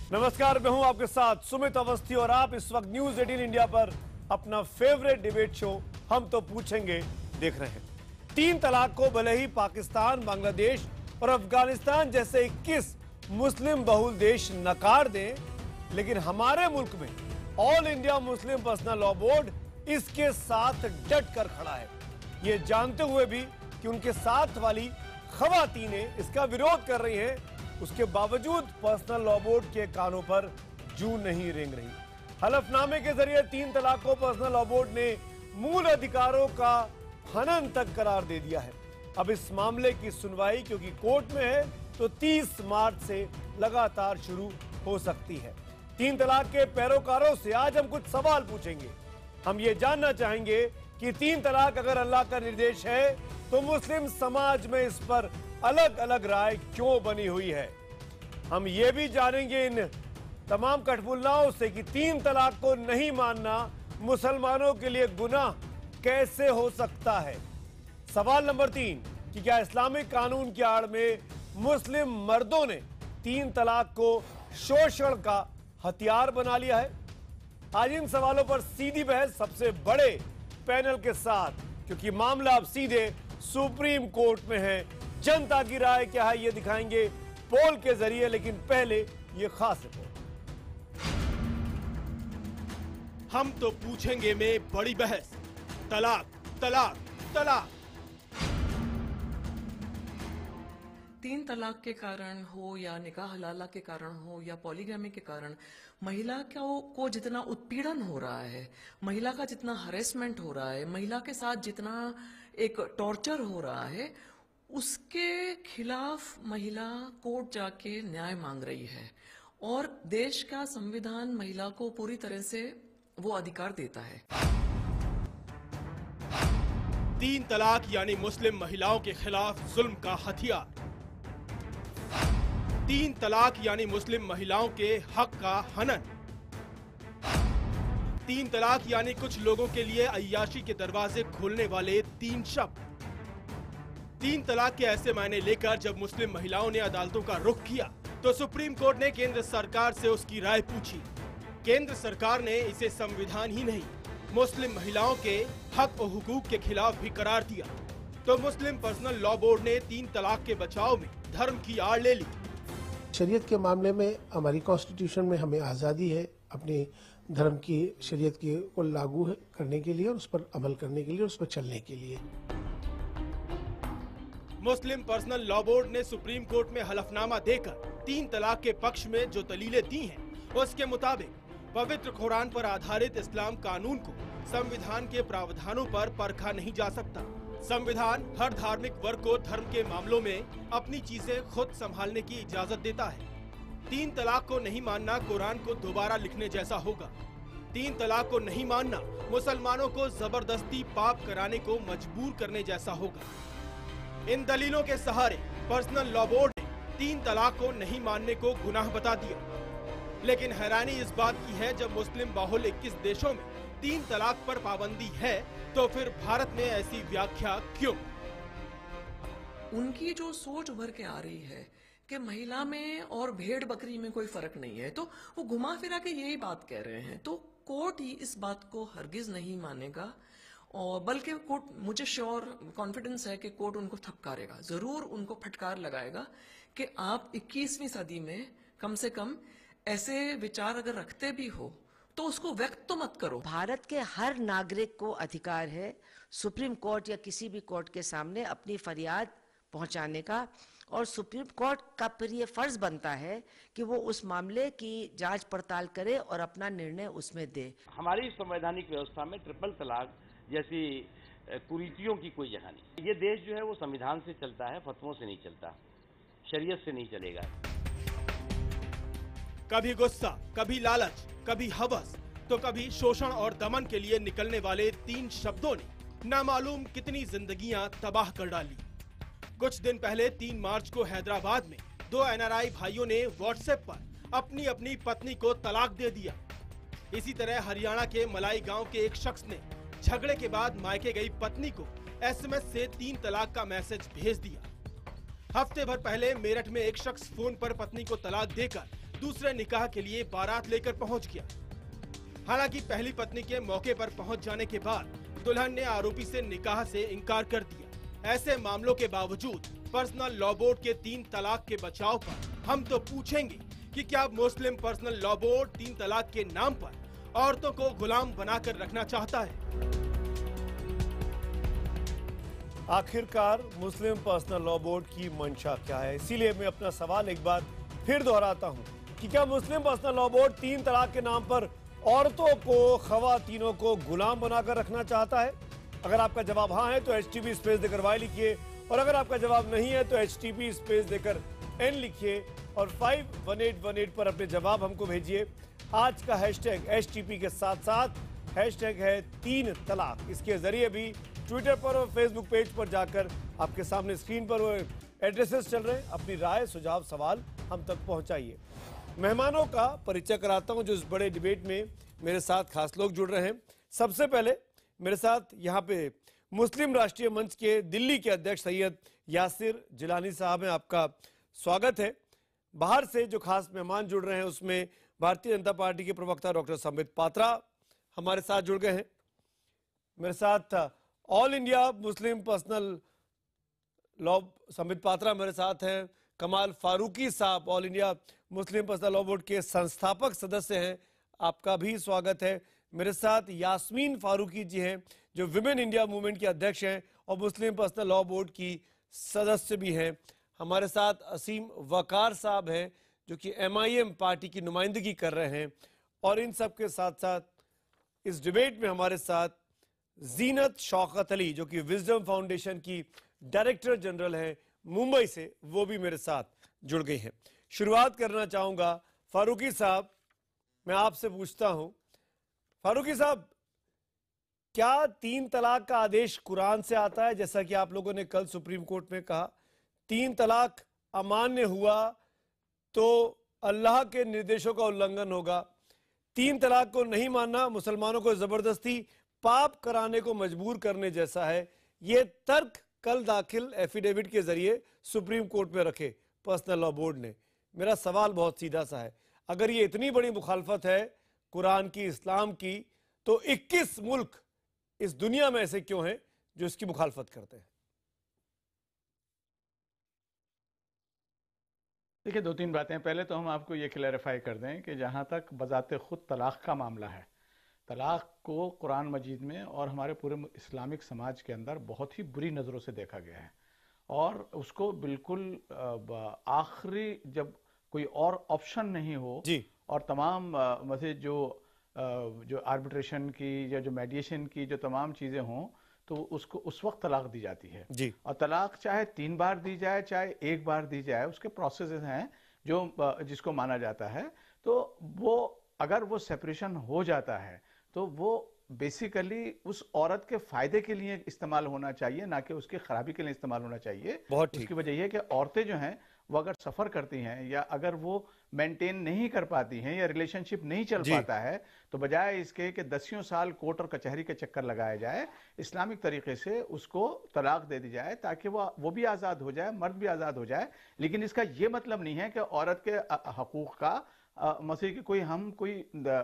नमस्कार, मैं हूं आपके साथ सुमित अवस्थी और आप इस वक्त न्यूज 18 इंडिया पर अपना फेवरेट डिबेट शो हम तो पूछेंगे देख रहे हैं। 3 तलाक को भले ही पाकिस्तान, बांग्लादेश और अफगानिस्तान जैसे 21 मुस्लिम बहुल देश नकार दें, लेकिन हमारे मुल्क में all India Muslim personal law board इसके साथ डट कर खड़ा है, ये जानते हुए भी कि उनके साथ वाली खवातीनें इसका विरोध कर रही हैं। उसके बावजूद पर्सनल लॉ बोर्ड के कानों पर जूं नहीं रेंग रही। हलफनामे के जरिए 3 तलाक को पर्सनल लॉ बोर्ड ने मूल अधिकारों का हनन तक करार दे दिया है। अब इस मामले की सुनवाई क्योंकि कोर्ट में है तो 30 मार्च से लगातार शुरू हो सकती है। 3 तलाक के पैरोकारों से आज हम कुछ सवाल पूछेंगे। हम ये जानना चाहेंगे कि 3 तलाक अगर अल्लाह का निर्देश है तो मुस्लिम समाज में इस पर अलग अलग राय क्यों बनी हुई है। हम ये भी जानेंगे इन तमाम कठपुतलियों से कि 3 तलाक को नहीं मानना मुसलमानों के लिए गुनाह कैसे हो सकता है। सवाल नंबर 3 कि क्या इस्लामिक कानून की आड़ में मुस्लिम मर्दों ने 3 तलाक को शोषण का हथियार बना लिया है। आज इन सवालों पर सीधी बहस सबसे बड़े पैनल के साथ, क्योंकि मामला अब सीधे सुप्रीम कोर्ट में है। जनता की राय क्या है ये दिखाएंगे पोल के जरिए, लेकिन पहले ये खास रिपोर्ट। हम तो पूछेंगे में बड़ी बहस, तलाक तलाक तलाक। 3 तलाक के कारण हो या निकाह हलाला के कारण हो या पॉलीगैमी के कारण महिला को जितना उत्पीड़न हो रहा है, महिला का जितना हरेसमेंट हो रहा है, महिला के साथ जितना एक टॉर्चर हो रहा है, उसके खिलाफ महिला कोर्ट जाके न्याय मांग रही है और देश का संविधान महिला को पूरी तरह से वो अधिकार देता है। 3 तलाक यानी मुस्लिम महिलाओं के खिलाफ जुल्म का हथियार। 3 तलाक यानी मुस्लिम महिलाओं के हक का हनन। 3 तलाक यानी कुछ लोगों के लिए अय्याशी के दरवाजे खोलने वाले 3 शब्द। 3 तलाक के ऐसे मायने लेकर जब मुस्लिम महिलाओं ने अदालतों का रुख किया तो सुप्रीम कोर्ट ने केंद्र सरकार से उसकी राय पूछी। केंद्र सरकार ने इसे संविधान ही नहीं, मुस्लिम महिलाओं के हक और हुकूक के खिलाफ भी करार दिया। तो मुस्लिम पर्सनल लॉ बोर्ड ने 3 तलाक के बचाव में धर्म की आड़ ले ली। शरीयत के मामले में हमारी कॉन्स्टिट्यूशन में हमें आज़ादी है अपने धर्म की, शरीयत की को लागू करने के लिए और उस पर अमल करने के लिए और उस पर चलने के लिए। मुस्लिम पर्सनल लॉ बोर्ड ने सुप्रीम कोर्ट में हलफनामा देकर 3 तलाक के पक्ष में जो दलीलें दी हैं, उसके मुताबिक पवित्र कुरान पर आधारित इस्लाम कानून को संविधान के प्रावधानों पर परखा नहीं जा सकता। संविधान हर धार्मिक वर्ग को धर्म के मामलों में अपनी चीजें खुद संभालने की इजाजत देता है। 3 तलाक को नहीं मानना कुरान को दोबारा लिखने जैसा होगा। 3 तलाक को नहीं मानना मुसलमानों को जबरदस्ती पाप कराने को मजबूर करने जैसा होगा। इन दलीलों के सहारे पर्सनल लॉ बोर्ड ने 3 तलाक को नहीं मानने को गुनाह बता दिया। लेकिन हैरानी इस बात की है, जब मुस्लिम बाहुल 21 देशों में 3 तलाक पर पाबंदी है तो फिर भारत में ऐसी व्याख्या क्यों? उनकी जो सोच उभर के आ रही है कि महिला में और भेड़ बकरी में कोई फर्क नहीं है, तो वो घुमा फिरा के यही बात कह रहे हैं। तो कोर्ट ही इस बात को हरगिज नहीं मानेगा और बल्कि कोर्ट, मुझे श्योर कॉन्फिडेंस है कि कोर्ट उनको थपकारेगा, जरूर उनको फटकार लगाएगा कि आप 21वीं सदी में कम से कम ऐसे विचार अगर रखते भी हो तो उसको व्यक्त तो मत करो। भारत के हर नागरिक को अधिकार है सुप्रीम कोर्ट या किसी भी कोर्ट के सामने अपनी फरियाद पहुंचाने का, और सुप्रीम कोर्ट का फिर ये फर्ज बनता है कि वो उस मामले की जांच पड़ताल करे और अपना निर्णय उसमें दे। हमारी संवैधानिक व्यवस्था में ट्रिपल तलाक जैसी कुरीतियों की कोई जगह नहीं। ये देश जो है वो संविधान से चलता है, फतवों से नहीं चलता, शरीयत से नहीं चलेगा। कभी गुस्सा, कभी लालच, कभी हवस, तो कभी शोषण और दमन के लिए निकलने वाले 3 शब्दों ने नामालूम कितनी जिंदगियां तबाह कर डाली। कुछ दिन पहले 3 मार्च को हैदराबाद में 2 NRI भाइयों ने व्हाट्सएप पर अपनी अपनी पत्नी को तलाक दे दिया। इसी तरह हरियाणा के मलाई गांव के एक शख्स ने झगड़े के बाद मायके गई पत्नी को SMS से 3 तलाक का मैसेज भेज दिया। हफ्ते भर पहले मेरठ में एक शख्स फोन पर पत्नी को तलाक देकर दूसरे निकाह के लिए बारात लेकर पहुंच गया। हालांकि पहली पत्नी के मौके पर पहुंच जाने के बाद दुल्हन ने आरोपी से निकाह से इनकार कर दिया। ऐसे मामलों के बावजूद पर्सनल लॉ बोर्ड के 3 तलाक के बचाव पर हम तो पूछेंगे कि क्या मुस्लिम पर्सनल लॉ बोर्ड 3 तलाक के नाम पर औरतों को गुलाम बनाकर रखना चाहता है? आखिरकार मुस्लिम पर्सनल लॉ बोर्ड की मंशा क्या है? इसीलिए मैं अपना सवाल एक बार फिर दोहराता हूं कि क्या मुस्लिम पर्सनल लॉ बोर्ड 3 तलाक के नाम पर औरतों को, खवातीनों को गुलाम बनाकर रखना चाहता है? अगर आपका जवाब हाँ है तो HTP स्पेस देकर Y लिखिए, और अगर आपका जवाब नहीं है तो HTP स्पेस देकर N लिखिए और 51818 पर अपने जवाब हमको भेजिए। आज का हैशटैग HTP के साथ साथ हैशटैग है 3 तलाक। इसके जरिए भी ट्विटर पर और फेसबुक पेज पर जाकर आपके सामने स्क्रीन पर वो एड्रेसेस चल रहे हैं, अपनी राय, सुझाव, सवाल हम तक पहुंचाइए। मेहमानों का परिचय कराता हूं जो इस बड़े डिबेट में मेरे साथ खास लोग जुड़ रहे हैं। सबसे पहले मेरे साथ यहाँ पे मुस्लिम राष्ट्रीय मंच के दिल्ली के अध्यक्ष सैयद यासिर जिलानी साहब हैं, आपका स्वागत है। बाहर से जो खास मेहमान जुड़ रहे हैं उसमें भारतीय जनता पार्टी के प्रवक्ता डॉक्टर संबित पात्रा हमारे साथ जुड़ गए हैं। मेरे साथ all India Muslim personal law Sambit Patra मेरे साथ हैं। कमाल फारूकी साहब all India Muslim personal law board के संस्थापक सदस्य हैं, आपका भी स्वागत है। मेरे साथ यास्मीन फारूकी जी हैं जो विमेन इंडिया मूवमेंट के अध्यक्ष हैं और मुस्लिम पर्सनल लॉ बोर्ड की सदस्य भी हैं। हमारे साथ असीम वकार साहब हैं जो कि MIM पार्टी की नुमाइंदगी कर रहे हैं। और इन सब के साथ साथ इस डिबेट में हमारे साथ जीनत शौकत अली जो कि विजडम फाउंडेशन की डायरेक्टर जनरल हैं मुंबई से, वो भी मेरे साथ जुड़ गई हैं। शुरुआत करना चाहूंगा फारूकी साहब, मैं आपसे पूछता हूं फारूकी साहब, क्या 3 तलाक का आदेश कुरान से आता है? जैसा कि आप लोगों ने कल सुप्रीम कोर्ट में कहा 3 तलाक अमान्य हुआ तो अल्लाह के निर्देशों का उल्लंघन होगा। 3 तलाक को नहीं मानना मुसलमानों को जबरदस्ती पाप कराने को मजबूर करने जैसा है। ये तर्क कल दाखिल एफिडेविट के जरिए सुप्रीम कोर्ट में रखे पर्सनल लॉ बोर्ड ने। मेरा सवाल बहुत सीधा सा है, अगर ये इतनी बड़ी मुखालफत है कुरान की, इस्लाम की, तो 21 मुल्क इस दुनिया में ऐसे क्यों हैं जो इसकी मुखालफत करते हैं? देखिए, 2-3 बातें। पहले तो हम आपको ये क्लैरिफाई कर दें कि जहाँ तक बजाते खुद तलाक का मामला है, तलाक को कुरान मजीद में और हमारे पूरे इस्लामिक समाज के अंदर बहुत ही बुरी नज़रों से देखा गया है और उसको बिल्कुल आखिरी, जब कोई और ऑप्शन नहीं हो जी, और तमाम मतलब जो आर्बिट्रेशन की या जो मेडिएशन की जो तमाम चीज़ें हों तो उसको उस वक्त तलाक दी जाती है जी। और तलाक चाहे 3 बार दी जाए चाहे 1 बार दी जाए, उसके प्रोसेस हैं जो जिसको माना जाता है। तो वो अगर वो सेपरेशन हो जाता है तो वो बेसिकली उस औरत के फायदे के लिए इस्तेमाल होना चाहिए, ना कि उसकी खराबी के लिए इस्तेमाल होना चाहिए। बहुत उसकी वजह यह कि औरतें जो हैं वो अगर सफर करती हैं या अगर वो मेंटेन नहीं कर पाती हैं या रिलेशनशिप नहीं चल पाता है तो बजाय इसके कि 10 साल कोर्ट और कचहरी के चक्कर लगाया जाए, इस्लामिक तरीके से उसको तलाक दे दी जाए ताकि वो भी आज़ाद हो जाए, मर्द भी आज़ाद हो जाए। लेकिन इसका ये मतलब नहीं है कि औरत के हकूक़ का मसीह की कोई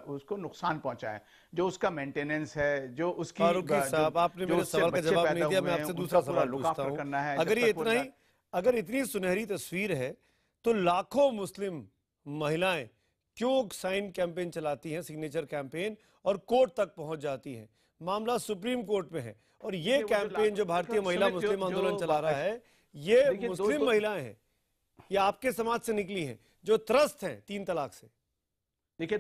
उसको नुकसान पहुंचाए। जो उसका मेंटेनेंस है, जो उसकी साहब आपने मेरे सवाल का जवाब नहीं दिया, मैं आपसे दूसरा सवाल पूछता हूं। अगर इतनी सुनहरी तस्वीर है तो लाखों मुस्लिम महिलाएं क्यों साइन कैंपेन चलाती हैं, सिग्नेचर कैंपेन, और कोर्ट तक पहुंच जाती हैं? मामला सुप्रीम कोर्ट में है और ये कैंपेन जो भारतीय महिला मुस्लिम आंदोलन चला रहा है, ये मुस्लिम महिलाएं हैं, ये आपके समाज से निकली हैं जो त्रस्त हैं 3 तलाक से। देखिए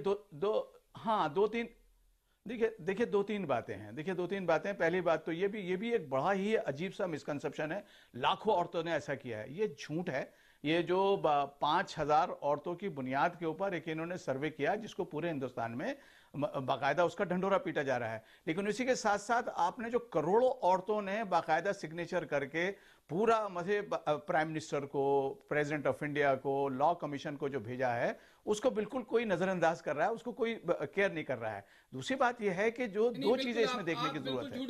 देखिए 2-3 बातें हैं। देखिए 2-3 बातें। पहली बात तो ये भी एक बड़ा ही अजीब सा मिसकंसेप्शन है। लाखों औरतों ने ऐसा किया है, ये झूठ है। ये जो 5000 औरतों की बुनियाद के ऊपर एक इन्होंने सर्वे किया जिसको पूरे हिंदुस्तान में बाकायदा उसका ढंढोरा पीटा जा रहा है। लेकिन इसी के साथ साथ आपने जो करोड़ों औरतों ने बाकायदा सिग्नेचर करके पूरा प्राइम मिनिस्टर को, प्रेसिडेंट ऑफ इंडिया को, लॉ कमीशन को जो भेजा है उसको बिल्कुल कोई नजरअंदाज कर रहा है, उसको कोई केयर नहीं कर रहा है। दूसरी बात यह है कि जो 2 चीजें इसमें देखने की जरूरत है।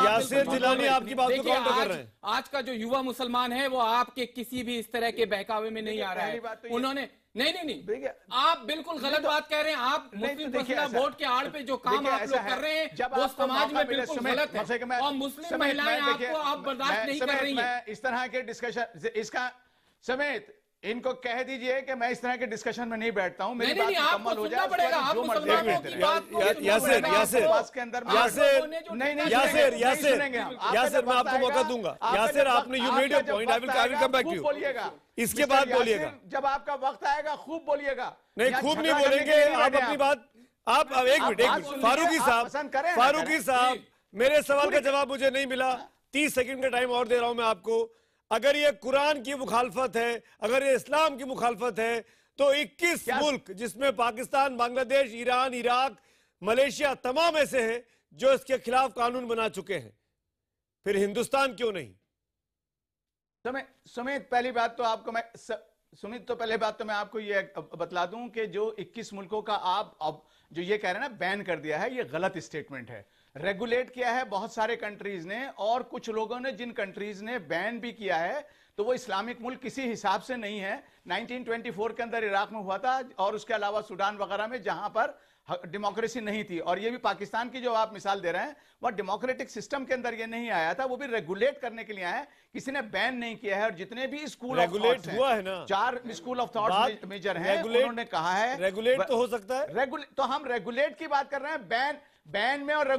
यासिर जिलानी आपकी बात को काउंटर कर रहे हैं। आज का जो युवा मुसलमान है वो आपके किसी भी इस तरह के बहकावे में नहीं आ रहा है। नहीं नहीं नहीं, देखिए, आप बिल्कुल गलत बात कह रहे हैं। आप मुस्लिम मसला वोट के आड़ पे जो काम आप लोग कर रहे हैं वो समाज में बिल्कुल गलत है, और मुस्लिम महिलाएं आपको आप बर्दाश्त नहीं कर रही हैं। इस तरह के डिस्कशन, इसका समेत इनको कह दीजिए कि मैं इस तरह के डिस्कशन में नहीं बैठा हूं। मेरी बात मुकम्मल हो जाए, पड़ेगा आप मुसलमानों की बात को यासिर के अंदर यासिर मैं आपको मौका दूंगा। यासिर, आपने you made your point, I will come back to you. बोलिएगा, इसके बाद बोलिएगा, जब आपका वक्त आएगा खूब बोलिएगा। नहीं, खूब नहीं बोलेंगे आप अपनी बात। आप एक मिनट, फारूकी साहब, मेरे सवाल का जवाब मुझे नहीं मिला। 30 सेकंड का टाइम और दे रहा हूं मैं आपको। अगर ये कुरान की मुखालफत है, अगर ये इस्लाम की मुखालफत है, तो 21 मुल्क जिसमें Pakistan, Bangladesh, Iran, Iraq, Malaysia तमाम ऐसे हैं जो इसके खिलाफ कानून बना चुके हैं, फिर हिंदुस्तान क्यों नहीं? सुमित, पहली बात तो आपको मैं सुमित तो पहले बात तो मैं आपको ये बतला दूं कि जो 21 मुल्कों का आप अब जो ये कह रहे हैं ना बैन कर दिया है, ये गलत स्टेटमेंट है। रेगुलेट किया है बहुत सारे कंट्रीज ने, और कुछ लोगों ने, जिन कंट्रीज ने बैन भी किया है तो वो इस्लामिक मुल्क किसी हिसाब से नहीं है। 1924 के अंदर इराक में हुआ था, और उसके अलावा सूडान वगैरह में जहां पर डेमोक्रेसी नहीं थी। और ये भी पाकिस्तान की जो आप मिसाल दे रहे हैं, वह डेमोक्रेटिक सिस्टम के अंदर ये नहीं आया था, वो भी रेगुलेट करने के लिए आया है, किसी ने बैन नहीं किया है। और जितने भी स्कूल रेगुलेट हुआ है ना, 4 स्कूल ऑफ थॉट मेजर हैं, उन्होंने कहा है रेगुलेट तो हो सकता है। तो हम रेगुलेट की बात कर रहे हैं, बैन में और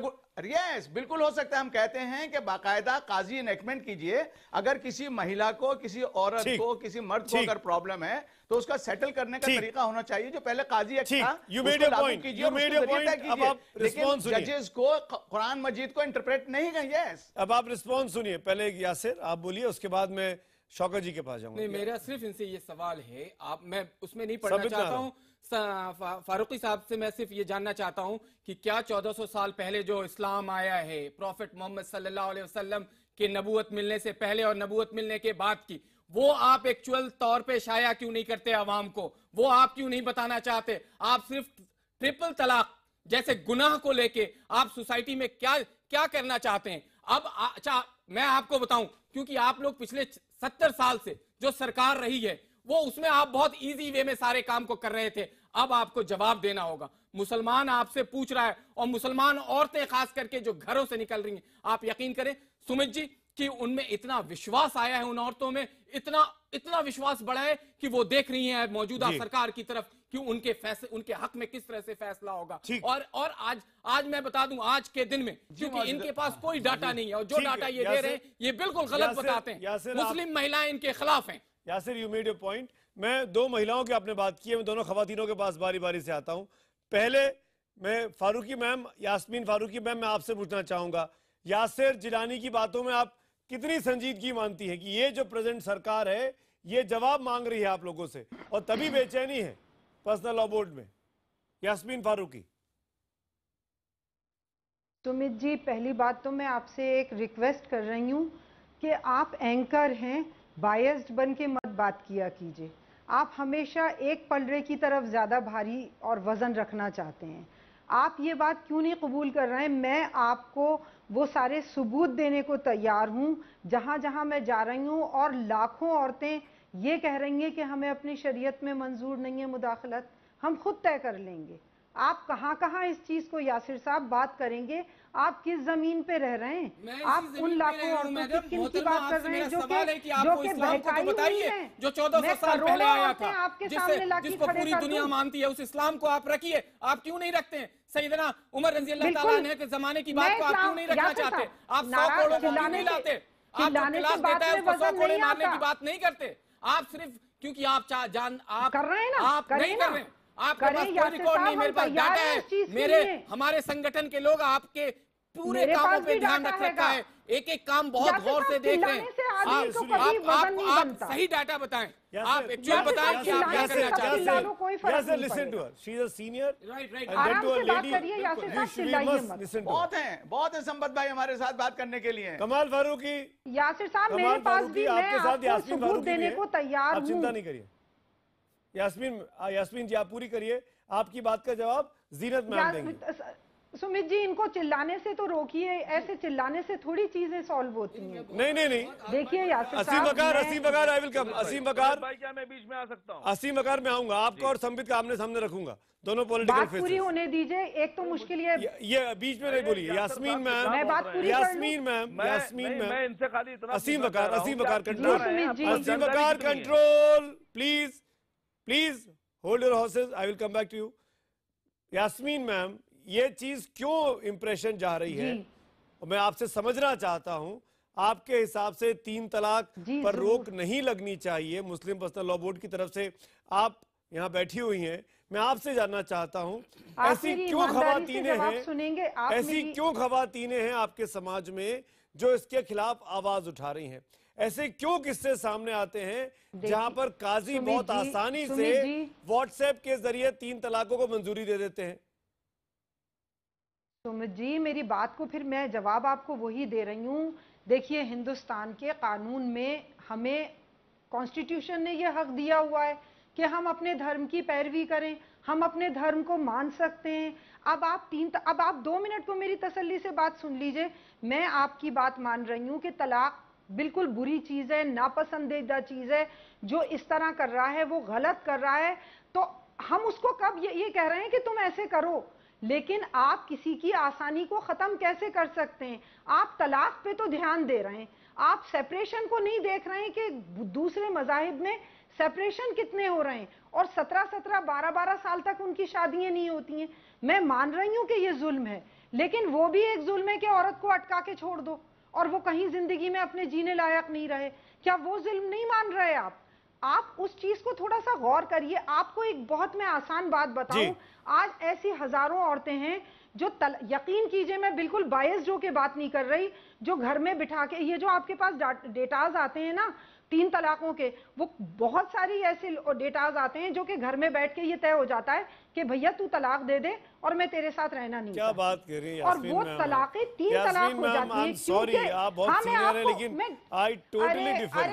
यस बिल्कुल हो सकता है। हम कहते हैं कि बाकायदा काजी इनेक्टमेंट कीजिए। अगर किसी महिला को, किसी औरत को, किसी मर्द को अगर प्रॉब्लम है तो उसका सेटल करने का तरीका होना चाहिए, जो पहले काजी एक्ट था उसको लागू कीजिए, अब आप रिस्पॉन्स सुनिए। जजेस को कुरान मजीद को इंटरप्रेट नहीं करें। यस, अब आप रिस्पॉन्स सुनिए। पहले यासिर आप बोलिए, उसके बाद मैं शौकत जी के पास जाऊंगा। नहीं, मेरा सिर्फ इनसे ये सवाल है, मैं उसमें नहीं पढ़ना चाहता हूँ। फारूकी साहब से मैं सिर्फ ये जानना चाहता हूं कि क्या 1400 साल पहले जो इस्लाम आया है, प्रॉफिट मोहम्मद सल्लल्लाहु अलैहि वसल्लम के नबूवत मिलने से पहले और नबूवत मिलने के बाद की, वो आप एक्चुअल तौर पे शाया क्यों नहीं करते अवाम को? वो आप क्यों नहीं बताना चाहते? आप सिर्फ ट्रिपल तलाक जैसे गुनाह को लेके आप सोसाइटी में क्या क्या करना चाहते हैं? अब अच्छा, मैं आपको बताऊं, क्योंकि आप लोग पिछले 70 साल से जो सरकार रही है वो उसमें आप बहुत इजी वे में सारे काम को कर रहे थे। अब आपको जवाब देना होगा। मुसलमान आपसे पूछ रहा है, और मुसलमान औरतें खास करके जो घरों से निकल रही हैं, आप यकीन करें सुमित जी कि उनमें इतना विश्वास आया है, उन औरतों में इतना विश्वास बढ़ा है कि वो देख रही हैं मौजूदा सरकार की तरफ कि उनके फैसले, उनके हक में किस तरह से फैसला होगा। और आज मैं बता दूं, आज के दिन में, क्योंकि इनके पास कोई डाटा नहीं है, और जो डाटा ये दे रहे हैं ये बिल्कुल गलत बताते हैं। मुस्लिम महिलाएं इनके खिलाफ हैं। Yasir, you made your point. मैं 2 महिलाओं की आपने बात की है, मैं दोनों खवातीनों के पास बारी बारी से आता हूं। पहले मैं फारूकी मैम, यास्मीन फारूकी मैम, मैं आपसे पूछना चाहूंगा, यासिर जिलानी की बातों में आप कितनी संजीदगी मानती है कि ये जो प्रेजेंट सरकार है ये जवाब मांग रही है आप लोगों से, और तभी बेचैनी है पर्सनल लॉ बोर्ड में? यास्मीन फारूकी। सुमित जी, पहली बात तो मैं आपसे एक रिक्वेस्ट कर रही हूँ कि आप एंकर हैं, बायस्ड बन के मत बात किया कीजिए। आप हमेशा एक पलड़े की तरफ ज़्यादा भारी और वज़न रखना चाहते हैं। आप ये बात क्यों नहीं कबूल कर रहे हैं? मैं आपको वो सारे सबूत देने को तैयार हूँ जहाँ जहाँ मैं जा रही हूँ, और लाखों औरतें ये कह रही हैं कि हमें अपनी शरीयत में मंजूर नहीं है मुदाखलत, हम खुद तय कर लेंगे। आप कहाँ कहाँ इस चीज को यासिर साहब बात करेंगे? आप किस जमीन पे रह रहे हैं? आप उन लाखों औरतों की किन की बात कर रहे हैं जो कि बहकाई हुई हैं, जो 1400 साल पहले आया था, जिसको पूरी दुनिया मानती है, उस इस्लाम को आप रखिए। आप क्यों नहीं रखते हैं? सैयदना उमर रज़ी अल्लाह ताला अन्हु के जमाने की बात को आप क्यों नहीं रखना चाहते? आप 100 कोड़ों को क्यों नहीं लाते? आप जो क्लास देता है उसको 100 कोड़े मारने की बात नहीं करते। आप सिर्फ क्योंकि आप आप कर रहे हैं ना, आप नहीं कर रहे हैं। आपके पास कोई रिकॉर्ड नहीं, मेरे पास डाटा है। हमारे संगठन के लोग आपके पूरे कामों पे ध्यान रख रखा है, एक एक काम बहुत गौर से देख रहे हैं। आप सही डाटा बताएं, आप एक्चुअल बताएं कि आप क्या करना चाहते हैं। Listen to her, she is a senior, right. आराम से बात करिए यासिर साहब, चिल्लाइए मत। बहुत है संपत भाई हमारे साथ बात करने के लिए। कमाल फारूकी, यासिर साहब मेरे पास भी, मैं आपको सबूत देने को तैयार हूं। चिंता नहीं करिए। यास्मीन जी आप पूरी करिए, आपकी बात का जवाब जीनत मैम देंगे। सुमित जी, इनको चिल्लाने से तो रोकिए, ऐसे चिल्लाने से थोड़ी चीजें सॉल्व होती हैं। नहीं देखिए यासिर असीम बकार आई विल कम। असीम बकार भाई, क्या मैं बीच में आ सकता हूँ? असीम बकार मैं आऊंगा, आपको और संबित का आमने सामने रखूंगा, दोनों पॉलिटिकल बात पूरी होने दीजिए। एक तो मुश्किल ये बीच में नहीं बोलिए। यास्मीन मैम, मैं बात पूरी यास्मीन मैम, मैं इनसे खाली इतना असीम बकार कंट्रोल, असीम जनता बकार कितनी है? Control, please hold your horses, I will come back to you. Yasmeen ma'am, ये चीज क्यों इंप्रेशन जा रही है, और मैं आपसे समझना चाहता हूं, आपके हिसाब से 3 तलाक पर रोक नहीं लगनी चाहिए मुस्लिम पर्सनल लॉ बोर्ड की तरफ से। आप यहाँ बैठी हुई हैं, मैं आपसे जानना चाहता हूं, ऐसी क्यों खवातीनें हैं, ऐसी क्यों खवातीनें हैं आपके समाज में जो इसके खिलाफ आवाज उठा रही हैं? ऐसे क्यों किस्से सामने आते हैं जहां पर काजी बहुत आसानी से व्हाट्सएप के जरिए 3 तलाकों को मंजूरी दे देते हैं? सुमित जी, मेरी बात को फिर मैं जवाब आपको वही दे रही हूँ। देखिए, हिंदुस्तान के कानून में हमें कॉन्स्टिट्यूशन ने यह हक दिया हुआ है कि हम अपने धर्म की पैरवी करें, हम अपने धर्म को मान सकते हैं। अब आप 2 मिनट को मेरी तसल्ली से बात सुन लीजिए। मैं आपकी बात मान रही हूँ कि तलाक बिल्कुल बुरी चीज है, नापसंदीदा चीज है। जो इस तरह कर रहा है वो गलत कर रहा है। तो हम उसको कब ये कह रहे हैं कि तुम ऐसे करो, लेकिन आप किसी की आसानी को खत्म कैसे कर सकते हैं? आप तलाक पे तो ध्यान दे रहे हैं, आप सेपरेशन को नहीं देख रहे हैं कि दूसरे मजाहिब में सेपरेशन कितने हो रहे हैं, और 17-17, 12-12 साल तक उनकी शादियां नहीं होती हैं। मैं मान रही हूं कि ये जुल्म है, लेकिन वो भी एक जुल्म है कि औरत को अटका के छोड़ दो और वो कहीं जिंदगी में अपने जीने लायक नहीं रहे। क्या वो जुल्म नहीं मान रहे आप उस चीज को थोड़ा सा गौर करिए। आपको एक बहुत मैं आसान बात बताऊं, आज ऐसी हजारों औरतें हैं जो यकीन कीजिए, मैं बिल्कुल बायस जो के बात नहीं कर रही, जो घर में बिठा के, ये जो आपके पास डेटाज आते हैं ना 3 तलाकों के, वो बहुत सारी ऐसे डेटाज आते हैं जो कि घर में बैठ के ये तय हो जाता है कि भैया तू तलाक दे दे और मैं तेरे साथ रहना नहीं। क्या बात कर रही है? और वो तलाकें 3 तलाक हो जाती हैं। सॉरी, आप बहुत सीनियर हैं, लेकिन आई टोटली डिफर,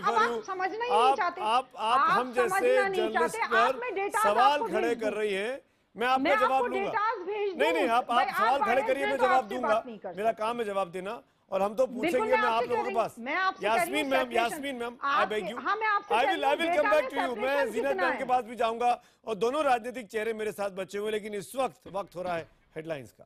आप समझना ही नहीं चाहते। आप हम जैसे जर्नलिस्ट पर सवाल खड़े कर रही है, मैं आपका जवाब दूंगा। नहीं, आप सवाल खड़े करिए, मैं जवाब दूंगा, मेरा काम है जवाब देना, और हम तो पूछेंगे मैं आप लोगों के पास। Yasmeen ma'am, I beg you, I will come back to you. मैं जीनत मैम के पास भी जाऊंगा, और दोनों राजनीतिक चेहरे मेरे साथ बचे हुए, लेकिन इस वक्त हो रहा है हेडलाइंस का।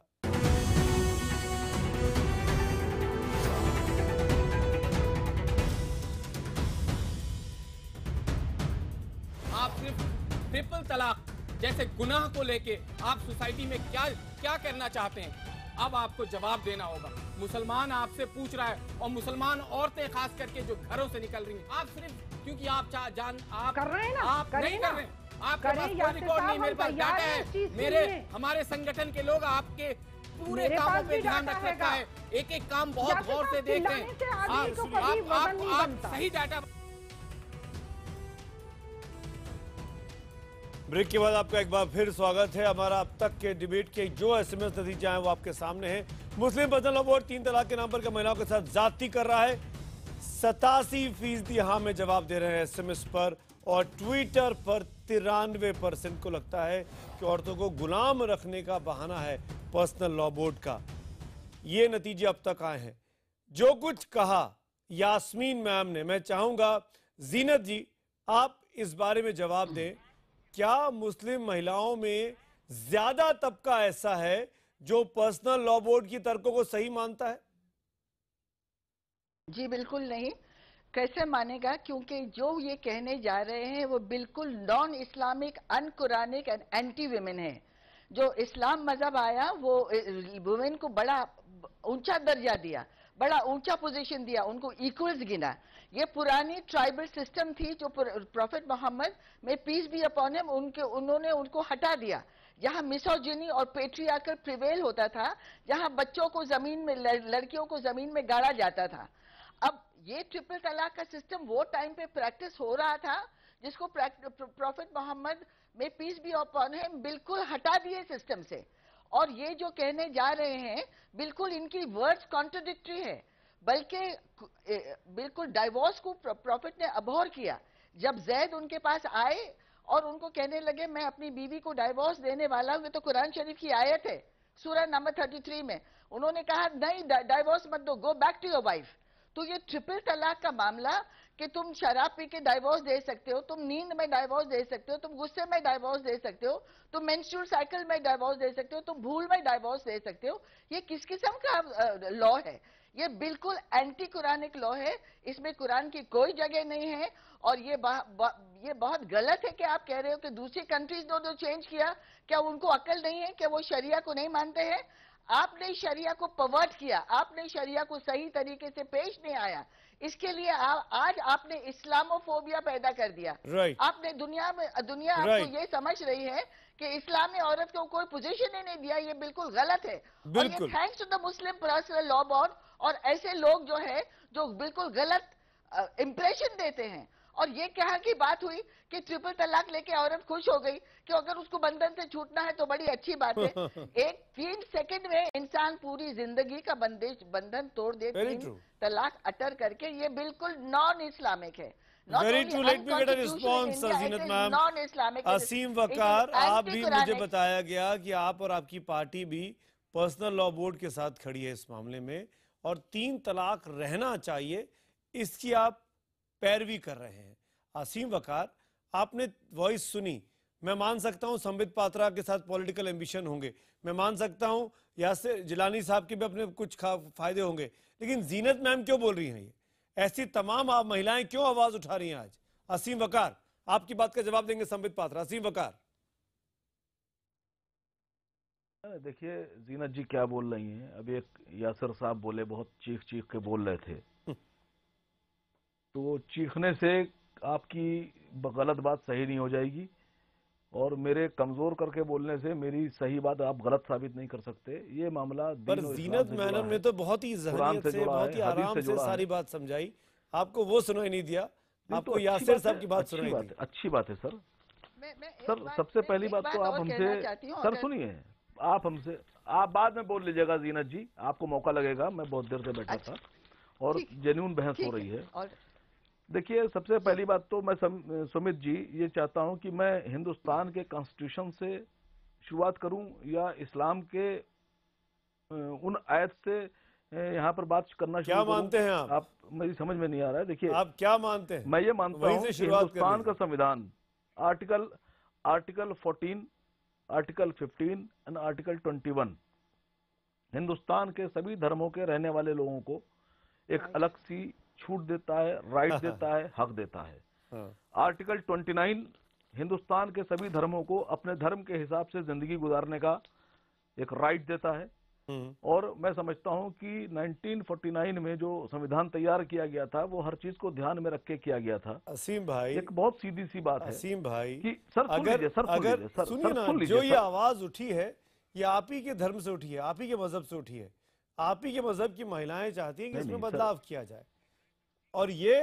आप सिर्फ ट्रिपल तलाक जैसे गुनाह को लेके आप सोसाइटी में क्या करना चाहते हैं, अब आपको जवाब देना होगा। मुसलमान आपसे पूछ रहा है, और मुसलमान औरतें खास करके जो घरों से निकल रही हैं, आप सिर्फ क्योंकि आप आप कर रहे हैं ना, आप नहीं कर रहे हैं, आपके पास कोई रिकॉर्ड नहीं, मेरे पास डाटा है, हमारे संगठन के लोग आपके पूरे कामों पे ध्यान रख रखा है, एक काम बहुत गौर से देखते हैं, आप सही डाटा। ब्रेक के बाद आपका एक बार फिर स्वागत है। हमारा अब तक के डिबेट के जो एसएमएस नतीजे हैं वो आपके सामने हैं। मुस्लिम पर्सनल लॉ बोर्ड 3 तलाक के नाम पर महिलाओं के साथ जाती कर रहा है। 87% हाँ में जवाब दे रहे हैं एसएमएस पर, और ट्विटर पर 93% को लगता है कि औरतों को गुलाम रखने का बहाना है पर्सनल लॉ बोर्ड का। ये नतीजे अब तक आए हैं। जो कुछ कहा यास्मीन मैम ने, मैं चाहूंगा जीनत जी आप इस बारे में जवाब दें। क्या मुस्लिम महिलाओं में ज्यादा तबका ऐसा है जो पर्सनल लॉ बोर्ड की तर्कों को सही मानता है? जी बिल्कुल नहीं। कैसे मानेगा, क्योंकि जो ये कहने जा रहे हैं वो बिल्कुल non Islamic, unquranic and anti women है। जो इस्लाम मजहब आया वो वुमेन को बड़ा ऊंचा दर्जा दिया, बड़ा ऊंचा पोजीशन दिया, उनको इक्वल्स गिना। ये पुरानी ट्राइबल सिस्टम थी जो प्रॉफेट मोहम्मद में पीस बी अपॉन हिम उन्होंने उनको हटा दिया, जहां मिसोजिनी और पेट्रियार्कल प्रिवेल होता था, जहां बच्चों को जमीन में, लड़कियों को जमीन में गाड़ा जाता था। अब ये ट्रिपल तलाक का सिस्टम वो टाइम पे प्रैक्टिस हो रहा था जिसको प्रॉफेट मोहम्मद में पीस बी अपॉन हिम बिल्कुल हटा दिए सिस्टम से। और ये जो कहने जा रहे हैं बिल्कुल इनकी वर्ड्स कॉन्ट्रडिक्टरी है, बल्कि बिल्कुल डाइवोर्स को प्रॉफिट ने अबहॉर किया। जब जैद उनके पास आए और उनको कहने लगे मैं अपनी बीवी को डाइवोर्स देने वाला हूं। ये तो कुरान शरीफ की आयत है, सूरह नंबर 33 में। उन्होंने कहा नहीं, डाइवोर्स मत दो, go back to your wife. तो ये ट्रिपल तलाक का मामला कि तुम शराब पी के डाइवोर्स दे सकते हो, तुम नींद में डाइवोर्स दे सकते हो, तुम गुस्से में डाइवोर्स दे सकते हो, तुम मेंस्ट्रुअल साइकिल में डाइवोर्स दे सकते हो, तुम भूल में डाइवोर्स दे सकते हो। ये किस किस्म का लॉ है? ये बिल्कुल एंटी कुरानिक लॉ है, इसमें कुरान की कोई जगह नहीं है। और ये बहुत गलत है कि आप कह रहे हो कि दूसरी कंट्रीज ने तो चेंज किया, क्या उनको अक्ल नहीं है कि वो शरिया को नहीं मानते हैं? आपने शरिया को पर्वर्ट किया, आपने शरिया को सही तरीके से पेश नहीं आया, इसके लिए आज आपने इस्लामोफोबिया पैदा कर दिया। आपने दुनिया आपको ये समझ रही है कि इस्लाम ने औरत को कोई पोजीशन ही नहीं दिया, ये बिल्कुल गलत है। और ये thanks to the Muslim personal law board और ऐसे लोग जो है जो बिल्कुल गलत इंप्रेशन देते हैं। और ये कहा की बात हुई कि ट्रिपल तलाक लेके औरत खुश हो गई कि अगर उसको बंधन से छूटना है तो बड़ी अच्छी बात है। एक 3 सेकंड में इंसान पूरी जिंदगी का बंधन तोड़ दे 3 तलाक अटर करके। ये बिल्कुल नॉन इस्लामिक है। Very true. Let me get a response Zeenat ma'am. Non Islamic Asim Waqar, आप भी, मुझे बताया गया कि आप और आपकी पार्टी भी पर्सनल लॉ बोर्ड के साथ खड़ी है इस मामले में, और 3 तलाक रहना चाहिए, इसकी आप पैरवी कर रहे हैं। असीम वकार, आपने वॉइस सुनी। मैं मान सकता हूं संबित पात्रा के साथ पॉलिटिकल एम्बिशन होंगे, मैं मान सकता हूं यासिर जिलानी साहब के भी अपने कुछ फायदे होंगे, लेकिन जीनत मैम क्यों बोल रही हैं ये? ऐसी तमाम आप महिलाएं क्यों आवाज उठा रही हैं आज? असीम वकार, आपकी बात का जवाब देंगे संबित पात्रा। असीम वकार। देखिए जीनत जी क्या बोल रही हैं। अभी एक यासिर साहब बोले, बहुत चीख चीख के बोल रहे थे, तो चीखने से आपकी गलत बात सही नहीं हो जाएगी, और मेरे कमजोर करके बोलने से मेरी सही बात आप गलत साबित नहीं कर सकते। ये मामला पर जीनत मैडम ने तो बहुत ही ज़हनियत से बहुत ही आराम से सारी बात समझाई, आपको वो सुनाई नहीं दिया, आपको यासिर साहब की बात सुनाई दी। अच्छी बात है सर। सर सबसे पहली बात तो आप हमसे, सर सुनिए, आप हमसे, आप बाद में बोल लीजिएगा जीनत जी, आपको मौका लगेगा। मैं बहुत देर से बैठा था और जेन्युइन बहस हो रही है। देखिए सबसे पहली बात तो मैं सुमित जी ये चाहता हूं कि मैं हिंदुस्तान के कॉन्स्टिट्यूशन से शुरुआत करूं या इस्लाम के उन आयत से यहाँ पर बात करना शुरू करूं? क्या मानते हैं आप? मेरी समझ में नहीं आ रहा है। देखिए आप क्या मानते हैं? मैं ये मानता हूं कि हिंदुस्तान का संविधान article 14, article 15 and article 21 Hindustan के सभी धर्मों के रहने वाले लोगों को एक अलग सी छूट देता है, राइट देता है, हक देता है। आर्टिकल 29 हिंदुस्तान के सभी धर्मों को अपने धर्म के हिसाब से जिंदगी गुजारने का एक राइट देता है। और मैं समझता हूं कि 1949 में जो संविधान तैयार किया गया था वो हर चीज को ध्यान में रख के किया गया था। असीम भाई, एक बहुत सीधी सी बात है असीम भाई कि सर अगर सुनिए ना, जो ये आवाज उठी है ये आप ही के धर्म से उठी है, आप ही के मजहब से उठी है। आप ही के मजहब की महिलाएं चाहती हैं कि इसमें बदलाव किया जाए, और ये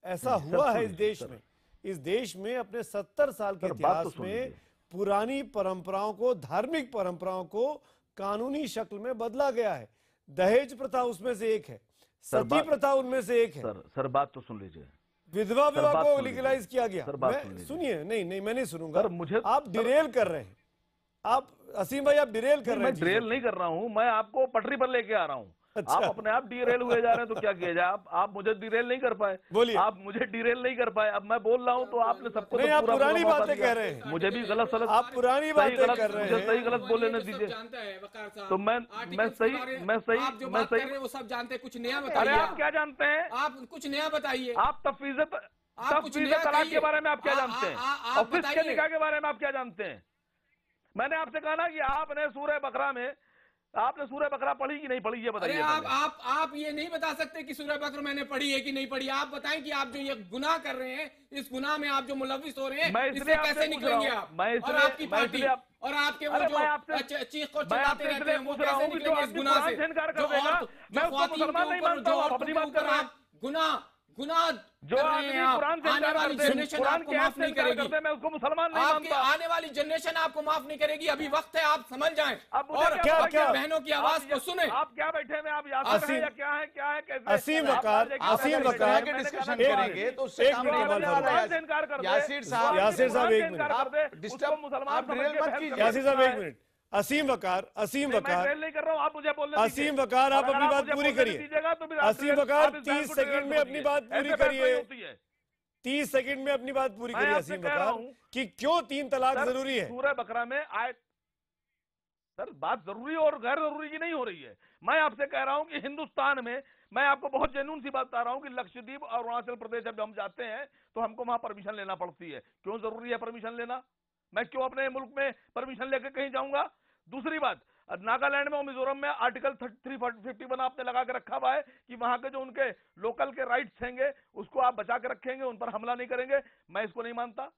ऐसा हुआ है इस देश में। इस देश में अपने 70 साल के इतिहास में पुरानी परंपराओं को, धार्मिक परंपराओं को कानूनी शक्ल में बदला गया है। दहेज प्रथा उसमें से एक है, सती प्रथा उनमें से एक है। सर बात तो सुन लीजिए। विधवा विवाह को लीगलाइज किया गया। सुनिए, नहीं मैं नहीं सुनूंगा। मुझे आप डिरेल कर रहे हैं। आप असीम भाई, आप डिरेल कर रहे हैं। मैं डिरेल नहीं कर रहा हूं, मैं आपको पटरी पर लेके आ रहा हूं। अच्छा। आप अपने आप डिरेल हुए जा रहे हैं तो क्या किया जाए? आप मुझे डिरेल नहीं कर पाए। बोलिए। आप मुझे डिरेल नहीं कर पाए। अब मैं बोल रहा हूं तो आपने सबको नहीं, आप पुरानी बातें कह रहे हैं। मुझे भी गलत सलत, आप पुरानी बातें कर रहे हैं। मुझे सही गलत बोल लेने दीजिए। तो मैं सही वो सब जानते हैं। कुछ नया बताइए। अरे आप क्या जानते हैं? आप कुछ नया बताइए। आप तफवीज़ तलाक के बारे में आप क्या जानते हैं? और फिस्क के निकाह के बारे में आप क्या जानते हैं? मैंने आपसे कहा ना कि आपने सूरह बकरा में, आपने सूरह बकरा पढ़ी कि नहीं पढ़ी, ये बताइए। आप ये नहीं बता सकते कि सूरह बकरा मैंने पढ़ी है कि नहीं पढ़ी। आप बताएं कि आप जो ये गुनाह कर रहे हैं, इस गुनाह में आप जो मुलविस हो रहे हैं, इससे कैसे निकलेंगे आप? और आपकी पार्टी और आपके वो जो चीख को चिल्लाते रहते हैं, वो कैसे निकलेंगे इस गुनाह से? जो औरत, जो ख्वातीन के ऊपर, जो अपनी बात कर रहे हैं, गुनाह जो कर रहे हैं आप। कुरान से आने इनकार वाली करते हैं, जनरेशन कुरान आपको की आयत माफ से नहीं इनकार करेगी। करते हैं, मैं उसको मुसलमान नहीं आपके मानता। आने वाली जनरेशन आपको माफ नहीं करेगी। अभी वक्त है आप समझ जाएं अब मुझे और क्या आपके बहनों की आवाज को सुने। आप क्या बैठे हुए, आप यासिर हैं या क्या है, क्या है, कैसे? असीम वकार, असीम वकार के डिस्कशन एक करेंगे तो उससे एक काम मिनट नहीं इकबाल बनेगा। फारूक। से इनकार कर दे, यासिर साहब, यासिर साहब, एक मिनट। आप डिस्टर्ब मुसलमान आप समझ ड्रिल के मत बहस कीजिए। करते यासिर साहब हैं। एक मिनट। असीम वकार, असीम मैं वकार, ड्रिल नहीं कर रहा हूं, आप मुझे बोलने दीजिए। असीम वकार, आप और अपनी अगर बात मुझे पूरी बोलने करिए। दीजिएगा तो फिर आप असीम ड्रिल- वकार आप इस बहस 30 को सेकंड ड्रिल में मत अपनी कीजिए। बात पूरी ऐसे बहस नहीं करिए। होती है। 30 सेकंड में अपनी बात पूरी मैं करिए आपसे असीम कह रहा वकार हूं कि क्यों 3 तलाक सर, जरूरी है। सूरह बकरा में आयत, सर बात जरूरी और गैर जरूरी की नहीं हो रही है। मैं आपसे कह रहा हूं कि हिंदुस्तान में, मैं आपको बहुत जेन्युइन सी बात बता रहा हूं कि लक्षद्वीप और अरुणाचल प्रदेश जब हम जाते हैं तो हमको वहां परमिशन लेना पड़ती है। क्यों जरूरी है परमिशन लेना? मैं क्यों अपने मुल्क में परमिशन लेकर कहीं जाऊंगा? दूसरी बात, नागालैंड में और मिजोरम में आर्टिकल 351 आपने लगा के रखा हुआ है कि वहां के जो उनके लोकल के राइट्स हैंगे उसको आप बचा के रखेंगे, उन पर हमला नहीं करेंगे। मैं इसको नहीं मानता,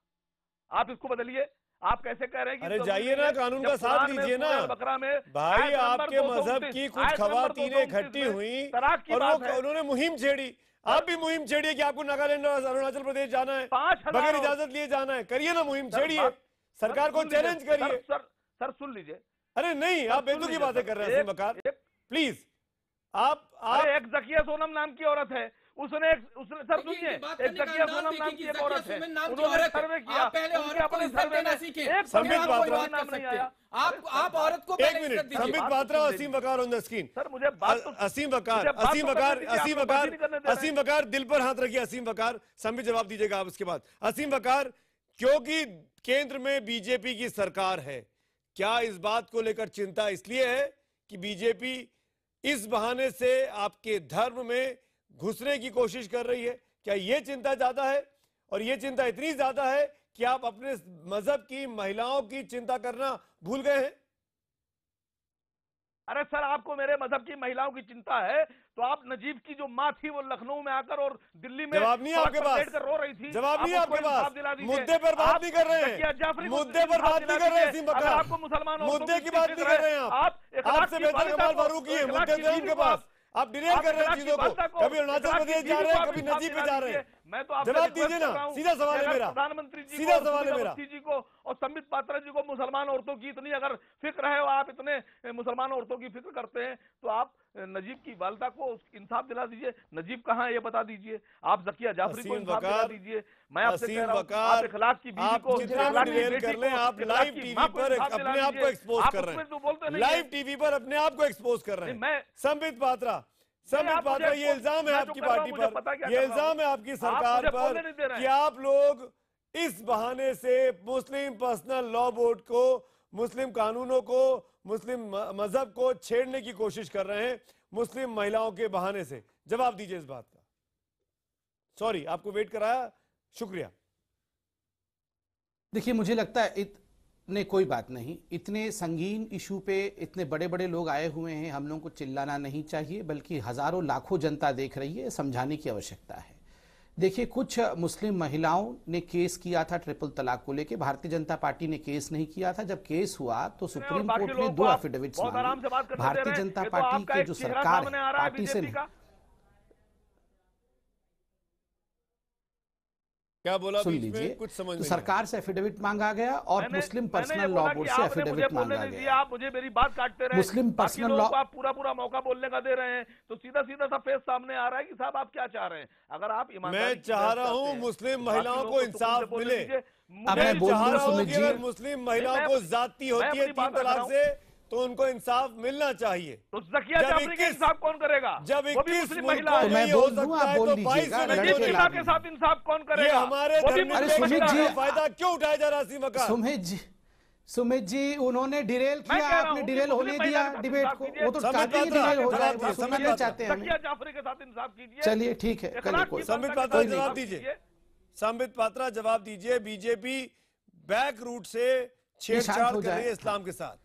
आप इसको बदलिए। आप कैसे कह रहे हैं कि अरे जाइए ना, कानून का साथ दीजिए ना बकरा में भाई। आपके मजहब की कुछ खवातीनें इकट्ठी हुई और वो उन्होंने मुहिम छेड़ी। आप भी मुहिम छेड़िए कि आपको नागालैंड और अरुणाचल प्रदेश जाना है, बगैर इजाजत लिए जाना है। करिए ना मुहिम, छेड़िए, सरकार को चैलेंज करिए। सर सुन लीजिए। अरे नहीं, आप बेतुकी की बातें कर रहे हैं असीम वकार, प्लीज। आप एक जकिया सोनम नाम की औरत है, उसने सर सुनिए, एक जकिया सोनम नाम की एक औरत है, उन्होंने सर्वे किया, पहले औरत को इज्जत देना सीखें। एक संबित पात्रा नाम नहीं आया। आप औरत को एक minute, Sambit Patra, Aseem Waqar on the screen. Sir मुझे बात असीम वकार, असीम वकार, असीम वकार, असीम वकार, दिल पर हाथ रखिए असीम वकार। संबित जवाब दीजिएगा आप उसके बाद। असीम वकार, क्योंकि केंद्र में बीजेपी की सरकार है, क्या इस बात को लेकर चिंता इसलिए है कि बीजेपी इस बहाने से आपके धर्म में घुसने की कोशिश कर रही है? क्या यह चिंता ज्यादा है? और यह चिंता इतनी ज्यादा है कि आप अपने मजहब की महिलाओं की चिंता करना भूल गए हैं? अरे सर, आपको मेरे मजहब की महिलाओं की चिंता है तो आप नजीब की जो माँ थी वो लखनऊ में आकर और दिल्ली में जवाब नहीं है आपके पास, रो रही थी। जवाब नहीं है आपके पास। मुद्दे पर बात नहीं कर रहे हैं, मुद्दे पर बात नहीं कर रहे हैं। आपको मुसलमान मुद्दे की बात नहीं कर रहे हैं आप। आपसे बेहतर कमाल फारूकी है, मुद्दे थे उनके पास। आप डिले कर रहे हैं चीजों को। कभी अरुणाचल प्रदेश जा रहे हैं, कभी नजीब पे जा रहे हैं। मैं तो जवाब दीजिए ना, सीधा सवाल है मेरा, प्रधानमंत्री जी, सीधा सवाल है मेरा जी को और संबित पात्रा जी को मुसलमान औरतों की इतनी अगर फिक्र है और आप इतने मुसलमान औरतों की फिक्र करते हैं तो आप नजीब की वालदा को इंसाफ दिला दीजिए। नजीब कहाँ है ये बता दीजिए। आप जकिया जाफरी को इंसाफ दिला दीजिए। मैं आपसे कह रहा हूं, आप इखलाक की बीवी को, जितना भी डिबेट कर लें, आप लाइव टीवी पर अपने आप को एक्सपोज कर रहे हैं। लाइव टीवी पर अपने आप को एक्सपोज कर रहे हैं। संबित पात्रा, संबित पात्रा, ये इल्जाम है आपकी पार्टी पर, ये इल्जाम है आपकी सरकार पर कि आप लोग इस बहाने से मुस्लिम पर्सनल लॉ बोर्ड को, मुस्लिम कानूनों को, मुस्लिम मजहब को छेड़ने की कोशिश कर रहे हैं मुस्लिम महिलाओं के बहाने से। जवाब दीजिए इस बात का। सॉरी, आपको वेट कराया, शुक्रिया। देखिए, मुझे लगता है नहीं, कोई बात नहीं। इतने संगीन इशू पे इतने बड़े बड़े लोग आए हुए हैं, हम लोगों को चिल्लाना नहीं चाहिए, बल्कि हजारों लाखों जनता देख रही है, समझाने की आवश्यकता है। देखिए, कुछ मुस्लिम महिलाओं ने केस किया था ट्रिपल तलाक को लेके, भारतीय जनता पार्टी ने केस नहीं किया था। जब केस हुआ तो सुप्रीम कोर्ट ने 2 एफिडेविट्स मांगे। भारतीय जनता पार्टी की जो सरकार है, पार्टी से नहीं। क्या बोला? सुन लीजिए, कुछ समझ तो सरकार से एफिडेविट मांगा गया और मुस्लिम पर्सनल लॉ बोर्ड से एफिडेविट मांगा गया। आप मुझे मेरी बात काटते रहे, मुस्लिम पर्सनल लॉ, आप पूरा मौका बोलने का दे रहे हैं तो सीधा सा फेस सामने आ रहा है कि साहब आप क्या चाह रहे हैं। अगर आप मैं चाह रहा हूं मुस्लिम महिलाओं को इंसाफ मिले। अब मैं बोल रहा हूं सुमित जी, मुस्लिम महिलाओं को ज्यादती होती है 3 तलाक से तो उनको इंसाफ मिलना चाहिए। तो जकिया जाफरी का इंसाफ कौन करेगा? जब 21 महिला तो मैं बोल दूं, आप बोल लीजिएगा। के साथ इंसाफ कौन करेगा? हमारे फायदा क्यों उठाया जा रहा है? सुमित जी, उन्होंने डिरेल किया, आपने डिरेल होने दिया डिबेट को। वो तो चाहते ही डिरेल हो जाए, वो सुनना नहीं चाहते हैं। जकिया जाफरी के साथ इंसाफ कीजिए। चलिए ठीक है, संबित पात्रा जवाब दीजिए। संबित पात्रा जवाब दीजिए। बीजेपी बैक रूट से छेड़छाड़ कर रही है इस्लाम के साथ।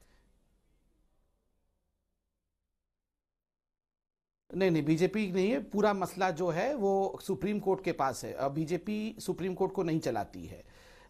नहीं, बीजेपी नहीं है, पूरा मसला जो है वो सुप्रीम कोर्ट के पास है। अब बीजेपी सुप्रीम कोर्ट को नहीं चलाती है।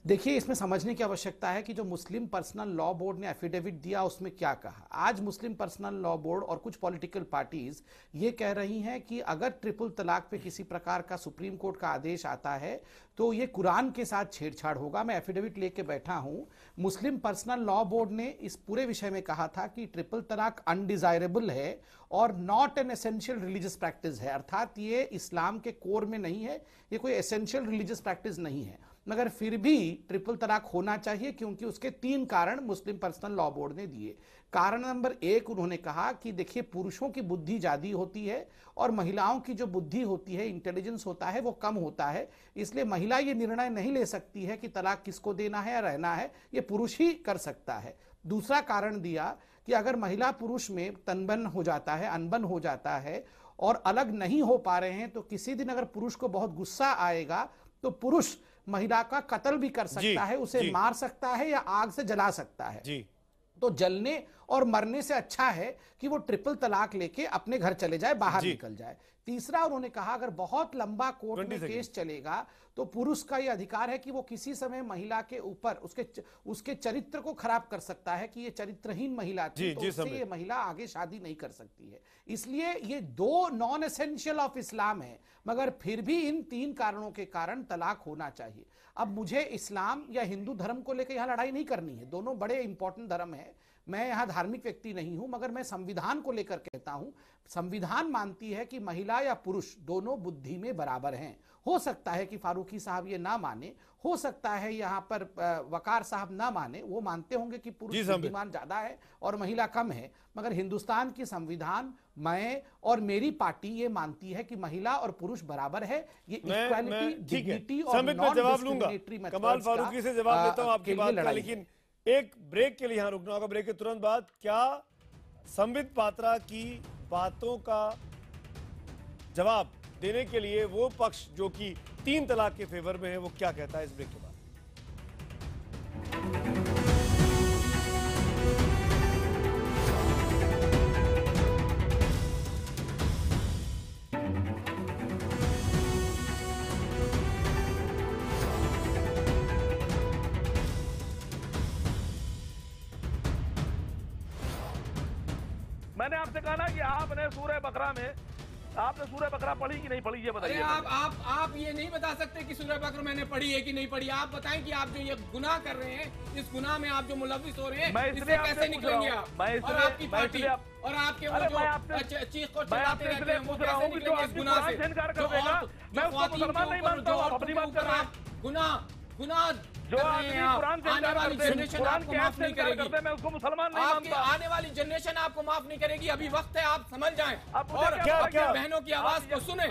देखिए, इसमें समझने की आवश्यकता है कि जो मुस्लिम पर्सनल लॉ बोर्ड ने एफिडेविट दिया उसमें क्या कहा। आज मुस्लिम पर्सनल लॉ बोर्ड और कुछ पॉलिटिकल पार्टीज ये कह रही हैं कि अगर ट्रिपल तलाक पे किसी प्रकार का सुप्रीम कोर्ट का आदेश आता है तो ये कुरान के साथ छेड़छाड़ होगा। मैं एफिडेविट लेके बैठा हूं। मुस्लिम पर्सनल लॉ बोर्ड ने इस पूरे विषय में कहा था कि ट्रिपल तलाक अनडिजायरेबल है और not an essential religious practice है, अर्थात ये इस्लाम के कोर में नहीं है, ये कोई एसेंशियल रिलीजियस प्रैक्टिस नहीं है। मगर फिर भी ट्रिपल तलाक होना चाहिए क्योंकि उसके 3 कारण मुस्लिम पर्सनल लॉ बोर्ड ने दिए। कारण नंबर 1, उन्होंने कहा कि देखिए, पुरुषों की बुद्धि ज्यादा होती है और महिलाओं की जो बुद्धि होती है, इंटेलिजेंस होता है, वो कम होता है। इसलिए महिला ये निर्णय नहीं ले सकती है कि तलाक किसको देना है या रहना है, ये पुरुष ही कर सकता है। दूसरा कारण दिया कि अगर महिला पुरुष में तनबन हो जाता है, अनबन हो जाता है और अलग नहीं हो पा रहे हैं तो किसी दिन अगर पुरुष को बहुत गुस्सा आएगा तो पुरुष महिला का कत्ल भी कर सकता है, उसे मार सकता है या आग से जला सकता है। तो जलने और मरने से अच्छा है कि वो ट्रिपल तलाक लेके अपने घर चले जाए, बाहर निकल जाए। तीसरा, उन्होंने कहा अगर बहुत लंबा कोर्ट में केस चलेगा तो पुरुष का यह अधिकार है कि वो किसी समय महिला के ऊपर उसके चरित्र को खराब कर सकता है कि ये चरित्रहीन महिला थी, तो उससे ये महिला आगे शादी नहीं कर सकती है। इसलिए ये 2 नॉन एसेंशियल ऑफ इस्लाम है, मगर फिर भी इन 3 कारणों के कारण तलाक होना चाहिए। अब मुझे इस्लाम या हिंदू धर्म को लेकर यहाँ लड़ाई नहीं करनी है, दोनों बड़े इंपॉर्टेंट धर्म है। मैं यहाँ धार्मिक व्यक्ति नहीं हूं, मगर मैं संविधान को लेकर कहता हूं, संविधान मानती है कि महिला या पुरुष दोनों बुद्धि में बराबर हैं। हो सकता है कि फारूकी साहब ये ना माने, हो सकता है यहाँ पर वकार साहब ना माने, वो मानते होंगे कि पुरुष बुद्धिमान ज्यादा है और महिला कम है, मगर हिंदुस्तान की संविधान, मैं और मेरी पार्टी ये मानती है कि महिला और पुरुष बराबर है। ये इक्वालिटी, डिग्निटी और नॉन डिस्क्रिमिनेटरी मेथड्स का कमाल फारूकी से जवाब देता हूं आपकी बात का, लेकिन एक ब्रेक के लिए यहां रुकना होगा। ब्रेक के तुरंत बाद क्या संबित पात्रा की बातों का जवाब देने के लिए वो पक्ष जो कि 3 तलाक के फेवर में है, वो क्या कहता है, इस ब्रेक के बाद। मैंने आपसे कहा ना कि आपने सूरह बकरा में, आपने सूरह बकरा पढ़ी कि नहीं पढ़ी, ये बताइए। आप ये नहीं बता सकते कि सूरह बकरा मैंने पढ़ी है कि नहीं पढ़ी। आप बताएं कि आप जो ये गुनाह कर रहे हैं, इस गुनाह में आप जो मुलव्विस हो रहे हैं, इससे कैसे निकलेंगे आप? और आपकी पार्टी और आपके वो जो चीख को चलाते रहते हैं, वो कैसे निकलेंगे इस गुनाह से? जो ख़वातीन के ऊपर, जो औरतों के ऊपर आप गुनाह जो आने वाली जनरेशन आपको माफ नहीं करेगी। मैं उसको मुसलमान नहीं मानता। आने वाली जनरेशन आपको माफ नहीं करेगी। अभी वक्त है आप समझ जाएं और अपनी बहनों की आवाज को सुने।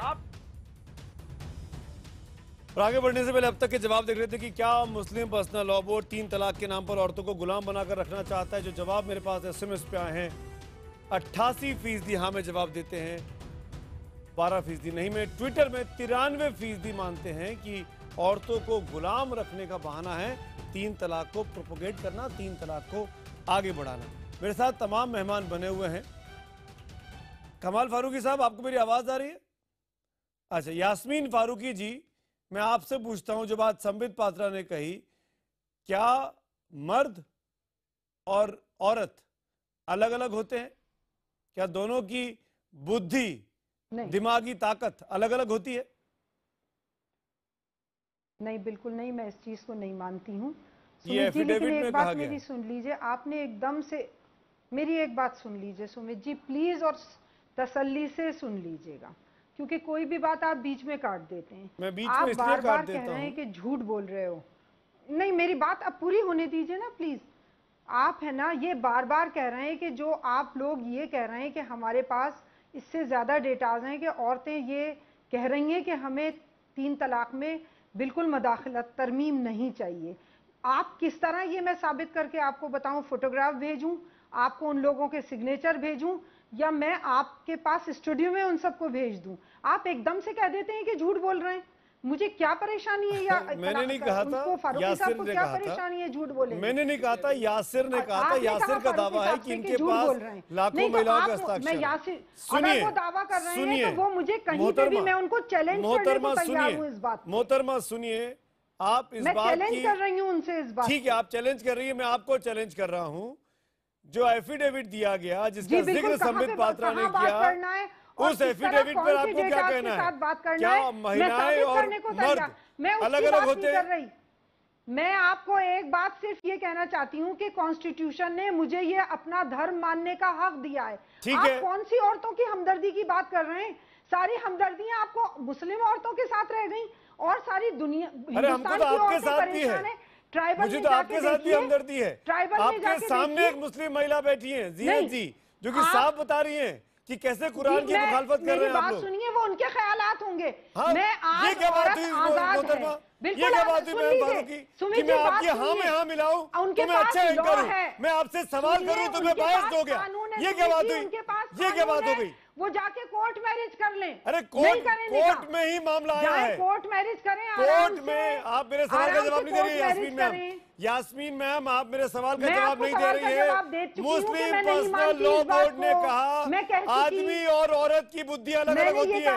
और आगे बढ़ने से पहले अब तक के जवाब देख रहे थे कि क्या मुस्लिम पर्सनल लॉ बोर्ड 3 तलाक के नाम पर औरतों को गुलाम बनाकर रखना चाहता है। जो जवाब मेरे पास SMS पे आए हैं, 88% हाँ में जवाब देते हैं, 12% नहीं में। ट्विटर में 93% मानते हैं कि औरतों को गुलाम रखने का बहाना है 3 तलाक को प्रोपोगेट करना, 3 तलाक को आगे बढ़ाना। मेरे साथ तमाम मेहमान बने हुए हैं। कमाल फारूकी साहब, आपको मेरी आवाज आ रही है? अच्छा, यास्मीन फारूकी जी, मैं आपसे पूछता हूं, जो बात संबित पात्रा ने कही, क्या मर्द और औरत अलग अलग होते हैं? क्या दोनों की बुद्धि, दिमागी ताकत अलग अलग होती है? नहीं, बिल्कुल नहीं, मैं इस चीज को नहीं मानती हूँ। ये लेकिन एक बात मेरी सुन लीजिए, आपने एकदम से मेरी एक बात सुन लीजिए सुमित जी, प्लीज, और तसल्ली से सुन लीजिएगा, क्योंकि कोई भी बात आप बीच में काट देते हैं। मैं बीच आप में बार बार कह रहे हैं कि झूठ बोल रहे हो। नहीं, मेरी बात अब पूरी होने दीजिए ना प्लीज। आप है ना, ये बार बार कह रहे हैं कि जो आप लोग ये कह रहे हैं कि हमारे पास इससे ज्यादा डेटाज हैं कि औरतें ये कह रही हैं कि हमें 3 तलाक में बिल्कुल मदाखलत, तरमीम नहीं चाहिए। आप किस तरह ये मैं साबित करके आपको बताऊं? फोटोग्राफ भेजूं, आपको उन लोगों के सिग्नेचर भेजूं, या मैं आपके पास स्टूडियो में उन सबको भेज दूं? आप एकदम से कह देते हैं कि झूठ बोल रहे हैं। मुझे क्या परेशानी है? या मैंने नहीं कहा था, यासिर ने क्या परेशानी है झूठ बोले? मैंने नहीं कहा था, यासिर ने कहा था। यासिर का दावा है कि इनके पास लाखों महिलाओं के हस्ताक्षर। मैं यासिर, अगर वो दावा कर रहे हैं तो वो मुझे कहीं पे भी, मैं उनको चैलेंज करने को तैयार हूं इस बात। मोहतरमा सुनिए, आप इस बात चैलेंज की कर रही हूँ उनसे इस बात। ठीक है, आप चैलेंज कर रही है, मैं आपको चैलेंज कर रहा हूं। जो एफिडेविट दिया गया जिसका जिक्र संबित पात्रा ने किया, उस एफिडेविट पर आपको क्या कहना है? क्या महिलाएं और मर्द अलग अलग होते हैं? मैं आपको एक बात सिर्फ ये कहना चाहती हूँ कि कॉन्स्टिट्यूशन ने मुझे ये अपना धर्म मानने का हक दिया है। आप कौन सी औरतों की हमदर्दी की बात कर रहे हैं? सारी हमदर्दियां आपको मुस्लिम औरतों के साथ रह गई और सारी दुनिया हिंदुस्तान की औरतें परेशान है। ट्राइबल मुझे तो आपके साथ भी हमदर्दी है। आपके सामने एक मुस्लिम महिला बैठी है जीनत जी, जो कि साफ बता रही है कि कैसे कुरान की मुखालफत कर रहे हैं आप लोग। सुनिए, वो उनके ख्यालात होंगे। मैं आज ये क्या बात हुई मोहतरमा, ये क्या बात हुई मैं फारूकी कि मैं आपकी हाँ में हाँ मिलाऊं तो मैं अच्छा एंकर हूं, मैं आपसे सवाल करूं तो मैं बायस्ड हो गया? ये क्या बात हुई? ये क्या बात हो गई? वो जाके कोर्ट मैरिज कर लें। अरे कोर्ट में ही मामला आया है, कोर्ट मैरिज करें। कोर्ट में आप मेरे सवाल का जवाब नहीं दे रही है यास्मीन मैम। यास्मीन मैम, आप मेरे सवाल का जवाब नहीं दे रही है। मुस्लिम पर्सनल लॉ बोर्ड ने कहा आदमी और औरत की बुद्धि अलग अलग होती है,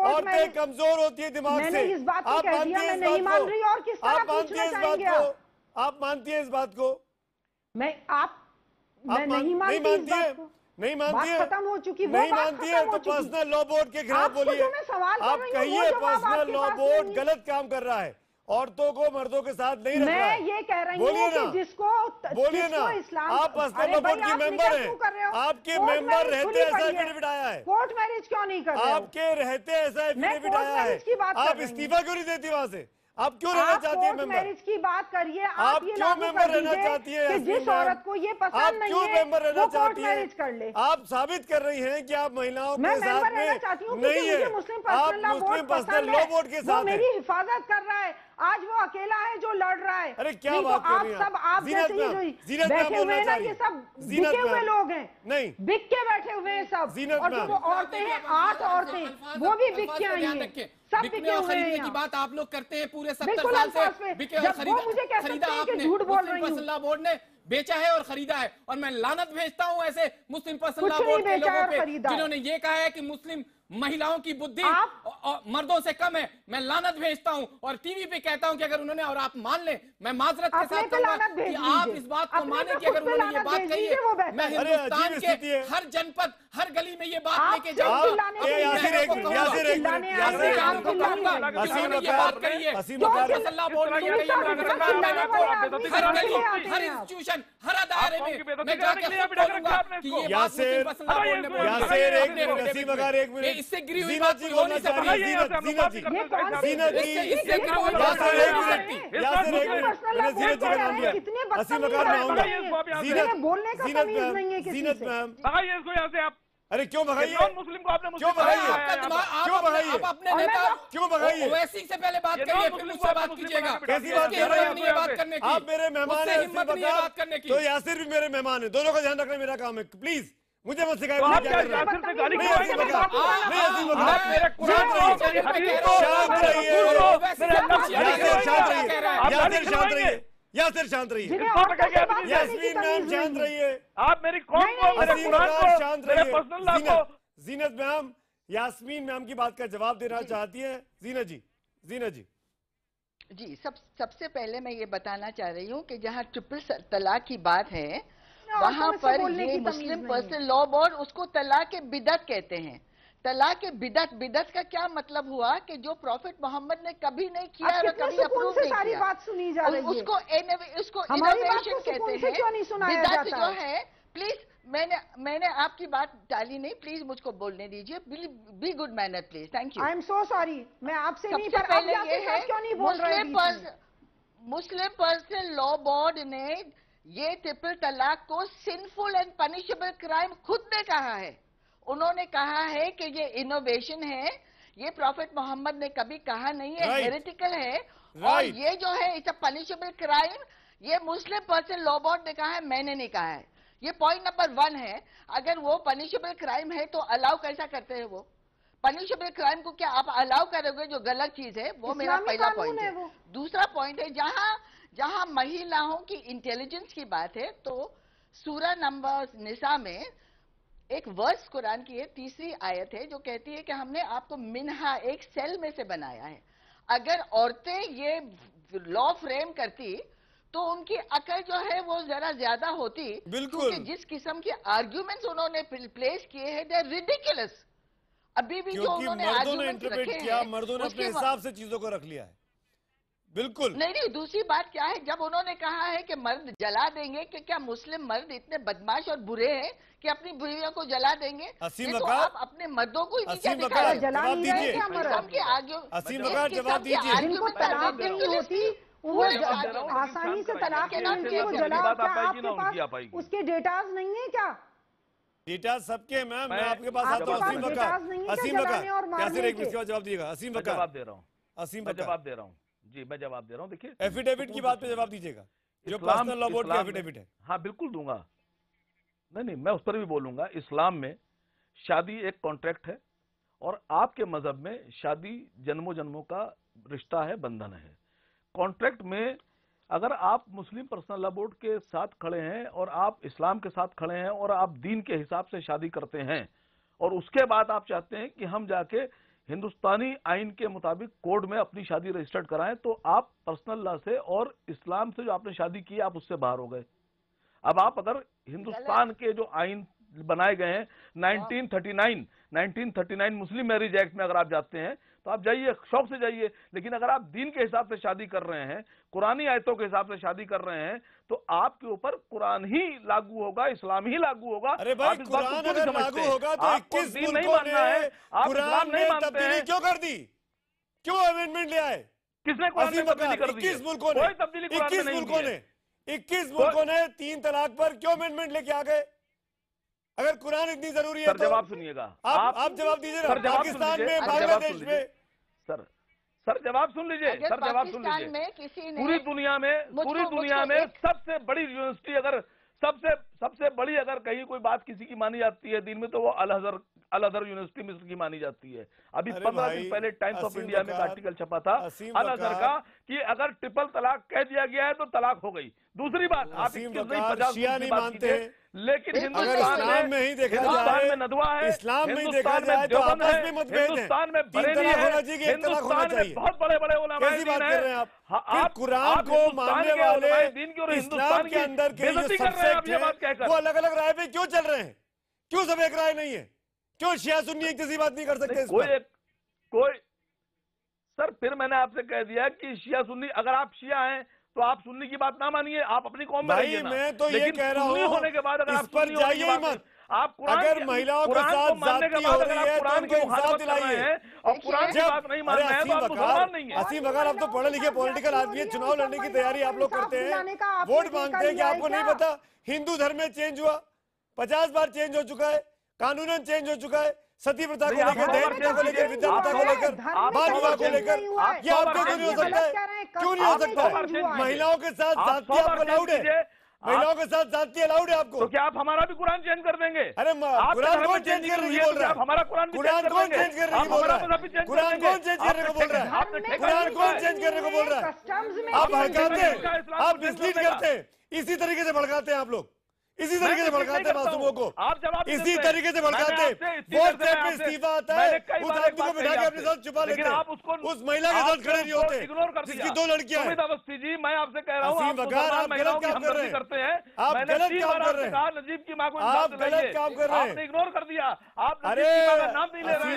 औरतें कमजोर होती है दिमाग से। आप मानती है इस बात को? आप मानती है इस बात को? आप मानती है इस बात को? मैं नहीं मानती है। नहीं मानती है? खत्म हो चुकी, नहीं मानती है तो पर्सनल लॉ बोर्ड के खिलाफ बोलिए। आप कहिए पर्सनल लॉ बोर्ड गलत काम कर रहा है, औरतों को मर्दों के साथ नहीं रख रहा है। मैं ये कह रही हूँ कि जिसको बोलिए ना, आप पर्सनल लॉ बोर्ड की मेंबर हैं, आपके मेंबर रहते ऐसा एफिडेविट आया है। कोर्ट मैरिज क्यों नहीं कर रहे? आपके रहते ऐसा एफिडेविट आया है, आप इस्तीफा क्यों नहीं देती वहां से? आप क्यों रहना चाहती है मेंबर? मैरिज की बात करिए। आप क्यों मेंबर रहना चाहती है? कि जिस औरत को ये पसंद नहीं है वो कोर्ट मैरिज कर ले। आप साबित कर रही हैं कि आप महिलाओं के साथ में नहीं है, आप मुस्लिम पर्सनल लॉ बोर्ड के साथ मेरी हिफाजत कर रहा है। आज वो अकेला है जो लड़ रहा है। अरे क्या बात कर रही हैं आप? सब आप जैसे ही बैठे हुए हैं ना, ये सब बिके हुए लोग हैं। नहीं, बिक के बैठे हुए हैं सब। और जो वो औरतें हैं, 8 औरतें, वो भी बिक के आई हैं। सब बिके हुए हैं। की बात आप लोग करते हैं पूरे 70 साल से। बिके और खरीदा आपने, मुस्लिम लॉ बोर्ड ने बेचा है और खरीदा है। और मैं लानत भेजता हूं ऐसे मुस्लिम पर्सनल लॉ बोर्ड के लोगों पे जिन्होंने ये कहा है कि मुस्लिम महिलाओं की बुद्धि मर्दों से कम है। मैं लानत भेजता हूं और टीवी पे कहता हूं कि अगर उन्होंने, और आप मान लें, मैं माजरत के साथ कहूंगा कि आप इस बात को माने कि अगर उन्होंने ये बात कही है, मैं हिंदुस्तान के हर जनपद, हर गली में ये बात लेके जाऊंगा। हर गली, हर इंस्टीट्यूशन, हर दायरे में मैं जाके बोलूंगा कि ये बात इससे गिरी हुई बात कोई हो नहीं सकती। अरे क्यों भगाइए? मुस्लिम को आपने क्यों भगाइए? क्यों भगाइए? अपने नेता क्यों भगाइए? ओवैसी से पहले बात करिए, फिर मुझसे बात कीजिएगा। कैसी बात कर रहे हैं? बात करने की आप मेरे मेहमान हैं, हिम्मत नहीं है बात करने की। तो यासिर भी मेरे मेहमान है, दोनों का ध्यान रखना मेरा काम है। प्लीज मुझे मत सिखाइए। यासिर शांत रहिए, यास्मीन मैम शांत रहिए, आप मेरी कौम को, मेरे कुरान को, मेरे पर्सनल लॉ को। जीनत मैम यास्मीन मैम की बात का जवाब देना चाहती है। जीनत जी, जीनत जी, सबसे पहले मैं ये बताना चाह रही हूँ कि जहाँ ट्रिपल तलाक की बात है, वहाँ पर ये मुस्लिम पर्सनल लॉ बोर्ड उसको तलाक बिदअत कहते हैं। तलाक बिदअत का क्या मतलब हुआ कि जो प्रॉफिट मोहम्मद ने कभी नहीं किया और कभी अप्रूव नहीं किया, बात सुनी जा रही है। उसको इनोवेशन कहते हैं। बिदअत जो है, प्लीज मैंने आपकी बात टाली नहीं, प्लीज मुझको बोलने दीजिए। Be good manner please. Thank you. I am so sorry, मैं आपसे नहीं, सबसे पहले ये है क्यों नहीं बोल रहे हैं? मुस्लिम पर्सनल लॉ बोर्ड ने ये ट्रिपल तलाक को सिंफुल एंड पनिशेबल क्राइम खुद ने कहा है। उन्होंने कहा है कि ये इनोवेशन है, ये प्रॉफिट मोहम्मद ने कभी कहा नहीं है, हेरेटिकल है, और ये जो है इट्स अ पनिशेबल क्राइम, ये मुस्लिम पर्सनल लॉ बोर्ड ने कहा है, मैंने नहीं कहा है। ये पॉइंट नंबर 1 है। अगर वो पनिशेबल क्राइम है तो अलाउ कैसा करते हैं? वो पनिशेबल क्राइम को क्या आप अलाउ करोगे जो गलत चीज है? वो मेरा पहला पॉइंट है। दूसरा पॉइंट है, जहां महिलाओं की इंटेलिजेंस की बात है, तो सूरा नंबर निसा में एक वर्स कुरान की है, 3री आयत है, जो कहती है कि हमने आपको मिन्हा एक सेल में से बनाया है। अगर औरतें ये लॉ फ्रेम करती तो उनकी अकल जो है वो जरा ज्यादा होती। बिल्कुल। क्योंकि जिस किस्म के आर्ग्यूमेंट्स उन्होंने प्लेस किए हैं दे आर रिडिकुलस। अभी भी जो उन्होंने मर्दों ने इंटरप्रेट किया, मर्दों ने अपने हिसाब से चीजों को रख लिया है। बिल्कुल नहीं, दूसरी बात क्या है, जब उन्होंने कहा है कि मर्द जला देंगे, कि क्या मुस्लिम मर्द इतने बदमाश और बुरे हैं कि अपनी बीवियों को जला देंगे? ये तो आप अपने मर्दों को ही नहीं दिखा रहे। जवाब दीजिए। असीम वकार जवाब दीजिए। जिनको तलाक नहीं होती वो आसानी से तलाक नहीं मिलती, वो जला। क्या आपके पास उसके डेटाज नहीं है क्या? डेटा सबके मैम, मैं आपके पास आता हूँ। असीम वकार, असीम वकार कैसे एक इसके बाद जवाब दिएगा? असीम वकार जवाब दे रहा हूँ। असीम वकार जवाब दे रहा हूँ जी, मैं जवाब दे रहा हूँ। देखिए, एफिडेविट की बात पे जवाब दीजिएगा, जो पर्सनल लॉ बोर्ड की एफिडेविट है। हाँ बिल्कुल दूंगा। नहीं, मैं उस पर भी बोलूंगा। इस्लाम में शादी एक कॉन्ट्रैक्ट है और आपके मजहब में शादी जन्मों जन्मों का रिश्ता है, बंधन है। कॉन्ट्रैक्ट में अगर आप मुस्लिम पर्सनल लॉ बोर्ड के साथ खड़े हैं और आप इस्लाम के साथ खड़े हैं और आप दीन के हिसाब से शादी करते हैं और उसके बाद आप चाहते हैं कि हम जाके हिंदुस्तानी आइन के मुताबिक कोड में अपनी शादी रजिस्टर्ड कराएं, तो आप पर्सनल लॉ से और इस्लाम से जो आपने शादी की आप उससे बाहर हो गए। अब आप अगर हिंदुस्तान के जो आइन बनाए गए हैं 1939 मुस्लिम मैरिज एक्ट में अगर आप जाते हैं तो आप जाइए, शौक से जाइए। लेकिन अगर आप दीन के हिसाब से शादी कर रहे हैं, कुरानी आयतों के हिसाब से शादी कर रहे हैं, तो आपके ऊपर कुरान ही लागू होगा, इस्लाम ही लागू होगा। अरे भाई, कुरान अगर लागू होगा तो 21 मुल्कों ने कुरान में तब्दीली क्यों कर दी? क्यों अमेंडमेंट ले आए? किसने कुरान में तब्दीली कर दी? 21 मुल्कों ने 21 मुल्कों ने 3 तलाक पर क्यों अमेंडमेंट लेके आ गए? अगर कुरान इतनी जरूरी है तो जवाब सुनिएगा। आप जवाब दीजिए। पाकिस्तान में, बांग्लादेश में सर जवाब सुन लीजिए। सर जवाब सुन लीजिए। पूरी दुनिया में सबसे बड़ी यूनिवर्सिटी, अगर सबसे बड़ी अगर कहीं कोई बात किसी की मानी जाती है दिन में, तो वो अल अजहर यूनिवर्सिटी मिस्र की मानी जाती है। अभी 15 दिन पहले टाइम्स ऑफ इंडिया में एक आर्टिकल छपा था अल अजहर का कि अगर ट्रिपल तलाक कह दिया गया है तो तलाक हो गई। दूसरी बात, आप 50 नहीं मानते, लेकिन हिंदुस्तान में ही देखा जाए, में नदवा है, इस्लाम में देखा जाए तो आपस में मतभेद है। हिंदुस्तान में बरेली है, हिंदुस्तान में बहुत बड़े उलमा कैसी बात कर रहे हैं आप? कुरान को मानने वाले इस्लाम के अंदर के जो सब्जेक्ट हैं वो अलग अलग राय पे क्यों चल रहे हैं? क्यों सब एक राय नहीं है? क्यों शिया सुन्नी एक जैसी बात नहीं कर सकते? कोई सर, फिर मैंने आपसे कह दिया कि शिया सुन्नी, अगर आप शिया हैं तो आप सुन्नी की बात ना मानिए, आप अपनी कौम में रहिए ना। मैं तो ये कह रहा हूँ, होने के बाद अगर इस पर जाइए मत। आप अगर महिलाओं के साथ जाती हो रही है तो उनको इंसाफ दिलाइए। और कुरान की बात नहीं मान रहे हैं तो आप मुसलमान नहीं है। असीम वकार, आप तो पढ़े लिखे पॉलिटिकल आदमी है, चुनाव लड़ने की तैयारी आप लोग करते हैं, वोट मांगते हैं, कि आपको नहीं पता हिंदू धर्म में चेंज हुआ, 50 बार चेंज हो चुका है, कानूनन चेंज हो चुका है, सती प्रथा को लेकर, दहेज प्रथा को लेकर, विद्या प्रथा को लेकर, बाल विवाह को लेकर, ये आपको क्यों नहीं हो सकता है? क्यों नहीं हो सकता है? महिलाओं के साथ जाति आपको अलाउड है, महिलाओं के साथ जाति अलाउड है आपको। तो क्या आप हमारा भी कुरान चेंज कर देंगे? अरे कुरान कौन चेंज कर रही बोल रहा है? हमारा कुरान कौन चेंज कर रही बोल रहा है? कुरान कौन चेंज करने को बोल रहा है? कुरान कौन चेंज करने को बोल रहा है? आप भड़काते हैं, आप मिसलीड करते हैं, इसी तरीके से भड़काते हैं आप लोग, इसी तरीके से भड़काते हैं मासूमों को, इसी तरीके से भड़काते हैं। वोट पे इस्तीफा आता है, उस आदमी को बिठा के अपने साथ छुपा लेते हैं, उस महिला के साथ खड़े नहीं होते जिसकी 2 लड़कियां हैं। अवस्थी जी, मैं आपसे कह रहा हूँ, आप गलत काम कर रहे हैं, आप गलत काम कर रहे हैं, नजीब की माँ को आप गलत काम कर रहे हैं, आपने इग्नोर कर दिया। आप अरे नाम नहीं ले रहे हैं,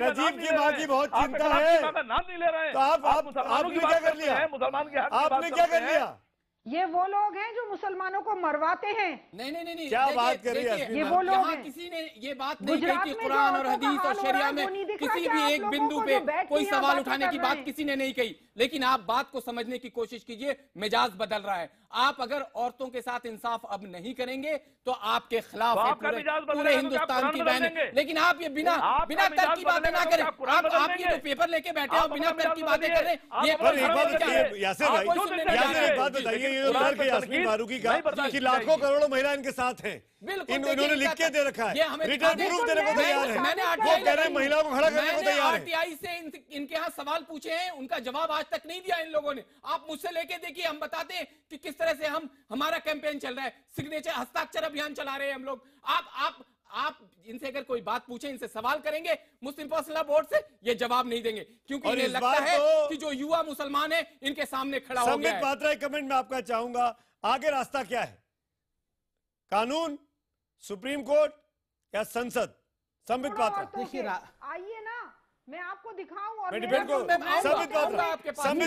नजीब की माँ की बहुत चिंता है, नाम नहीं ले रहे हैं, तो आपने क्या कर लिया? मुसलमान के आपने क्या कर लिया? ये वो लोग हैं जो मुसलमानों को मरवाते हैं। नहीं, क्या बात कर रही है? ये वो लोग हैं। किसी ने ये बात नहीं कही कि कुरान और हदीस और शरिया में किसी भी एक बिंदु पे कोई सवाल उठाने की बात किसी ने नहीं कही। लेकिन आप बात को समझने की कोशिश कीजिए, मिजाज बदल रहा है। आप अगर औरतों के साथ इंसाफ अब नहीं करेंगे तो आपके खिलाफ पूरे हिंदुस्तान की बहनें। लेकिन आप ये बिना तर्क की बातें ना करें। आप ये जो पेपर लेके बैठे हो बिना तर्क की बातें कर रहे हैं, ये यासिर भाई, एक बात बताइए, ये यास्मीन फारूकी का कि लाखों करोड़ों महिला इनके साथ हैं, इन्होंने लिख के दे रखा है, रिटर्न प्रूफ देने को तैयार है, वो कह रहे हैं महिलाओं को खड़ा करने को तैयार है। आरटीआई से इनके यहाँ सवाल पूछे हैं, उनका जवाब आज तक नहीं दिया इन लोगों ने। आप मुझसे लेके देखिए, हम बताते हैं कि किस तरह से हमारा कैंपेन चल रहा है, सिग्नेचर हस्ताक्षर अभियान चला रहे हैं हम लोग। आप आप इनसे अगर कोई बात पूछे, इनसे सवाल करेंगे मुस्लिम पर्सनल बोर्ड से, ये जवाब नहीं देंगे, क्योंकि इन्हें लगता है कि जो युवा मुसलमान है इनके सामने खड़ा हो गया है। संबित पात्रा, एक कमेंट में आपका चाहूंगा, आगे रास्ता क्या है? कानून, सुप्रीम कोर्ट या संसद? संबित पात्रा, देखिए आइए ना, मैं आपको दिखाऊं। और संबित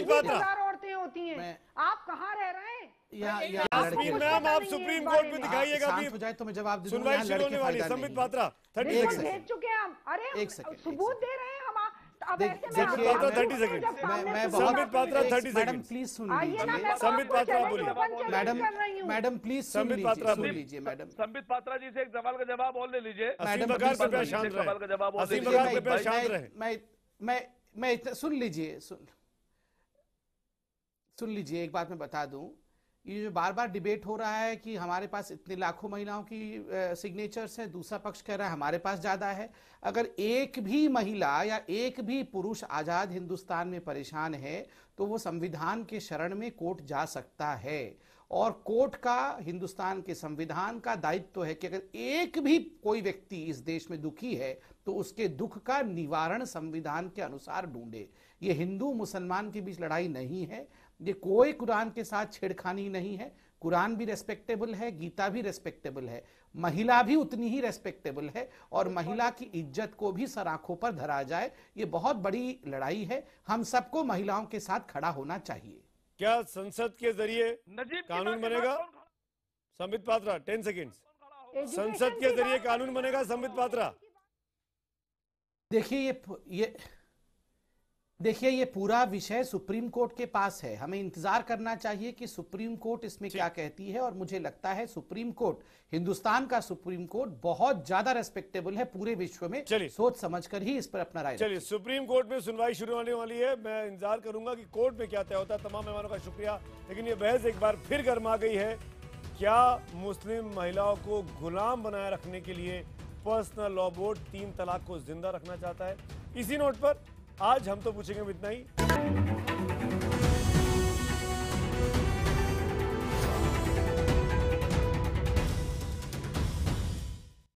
पात्रा औरतें होती हैं, आप कहाँ रह रहे हैं? मैम, आप सुप्रीम कोर्ट में दिखाइएगा, हो जाए तो मैं जवाब दूंगा। सुनवाई शुरू होने वाली है। संबित पात्रा 30 सेकंड भेज चुके हैं हम। अरे सबूत दे रहे हैं हम। Sambit Patra 30 second. Sambit Patra 30 second. Please सुन लीजिए। संबित पात्रा बोलिए। मैडम प्लीज संबित पात्रा सुन लीजिए। मैडम संबित पात्रा जी से एक सवाल का जवाब और ले लीजिए। मैडम कृपया शांत रहे। मैं सुन लीजिए, सुन लीजिए। एक बात मैं बता दूं, ये जो बार बार डिबेट हो रहा है कि हमारे पास इतने लाखों महिलाओं की सिग्नेचर्स हैं, दूसरा पक्ष कह रहा है हमारे पास ज्यादा है। अगर एक भी महिला या एक भी पुरुष आजाद हिंदुस्तान में परेशान है तो वो संविधान के शरण में कोर्ट जा सकता है, और कोर्ट का, हिंदुस्तान के संविधान का दायित्व है कि अगर एक भी कोई व्यक्ति इस देश में दुखी है तो उसके दुख का निवारण संविधान के अनुसार ढूंढे। ये हिंदू मुसलमान के बीच लड़ाई नहीं है, ये कोई कुरान के साथ छेड़खानी नहीं है। कुरान भी रेस्पेक्टेबल है, गीता भी रेस्पेक्टेबल है, महिला भी उतनी ही रेस्पेक्टेबल है, और महिला की इज्जत को भी सर आंखों पर धरा जाए। ये बहुत बड़ी लड़ाई है, हम सबको महिलाओं के साथ खड़ा होना चाहिए। क्या संसद के जरिए कानून बनेगा? संबित पात्रा 10 सेकेंड। संसद के जरिए कानून बनेगा? संबित पात्रा देखिए ये पूरा विषय सुप्रीम कोर्ट के पास है। हमें इंतजार करना चाहिए कि सुप्रीम कोर्ट इसमें क्या कहती है, और मुझे लगता है सुप्रीम कोर्ट, हिंदुस्तान का सुप्रीम कोर्ट बहुत ज्यादा रेस्पेक्टेबल है पूरे विश्व में। सोच समझकर ही इस पर अपना राय। चलिए, सुप्रीम कोर्ट में सुनवाई शुरू होने वाली है। मैं इंतजार करूंगा कि कोर्ट में क्या तय होता है। तमाम मेहमानों का शुक्रिया। लेकिन ये बहस एक बार फिर गर्मा गई है। क्या मुस्लिम महिलाओं को गुलाम बनाए रखने के लिए पर्सनल लॉ बोर्ड 3 तलाक को जिंदा रखना चाहता है? इसी नोट पर आज हम तो पूछेंगे इतना ही।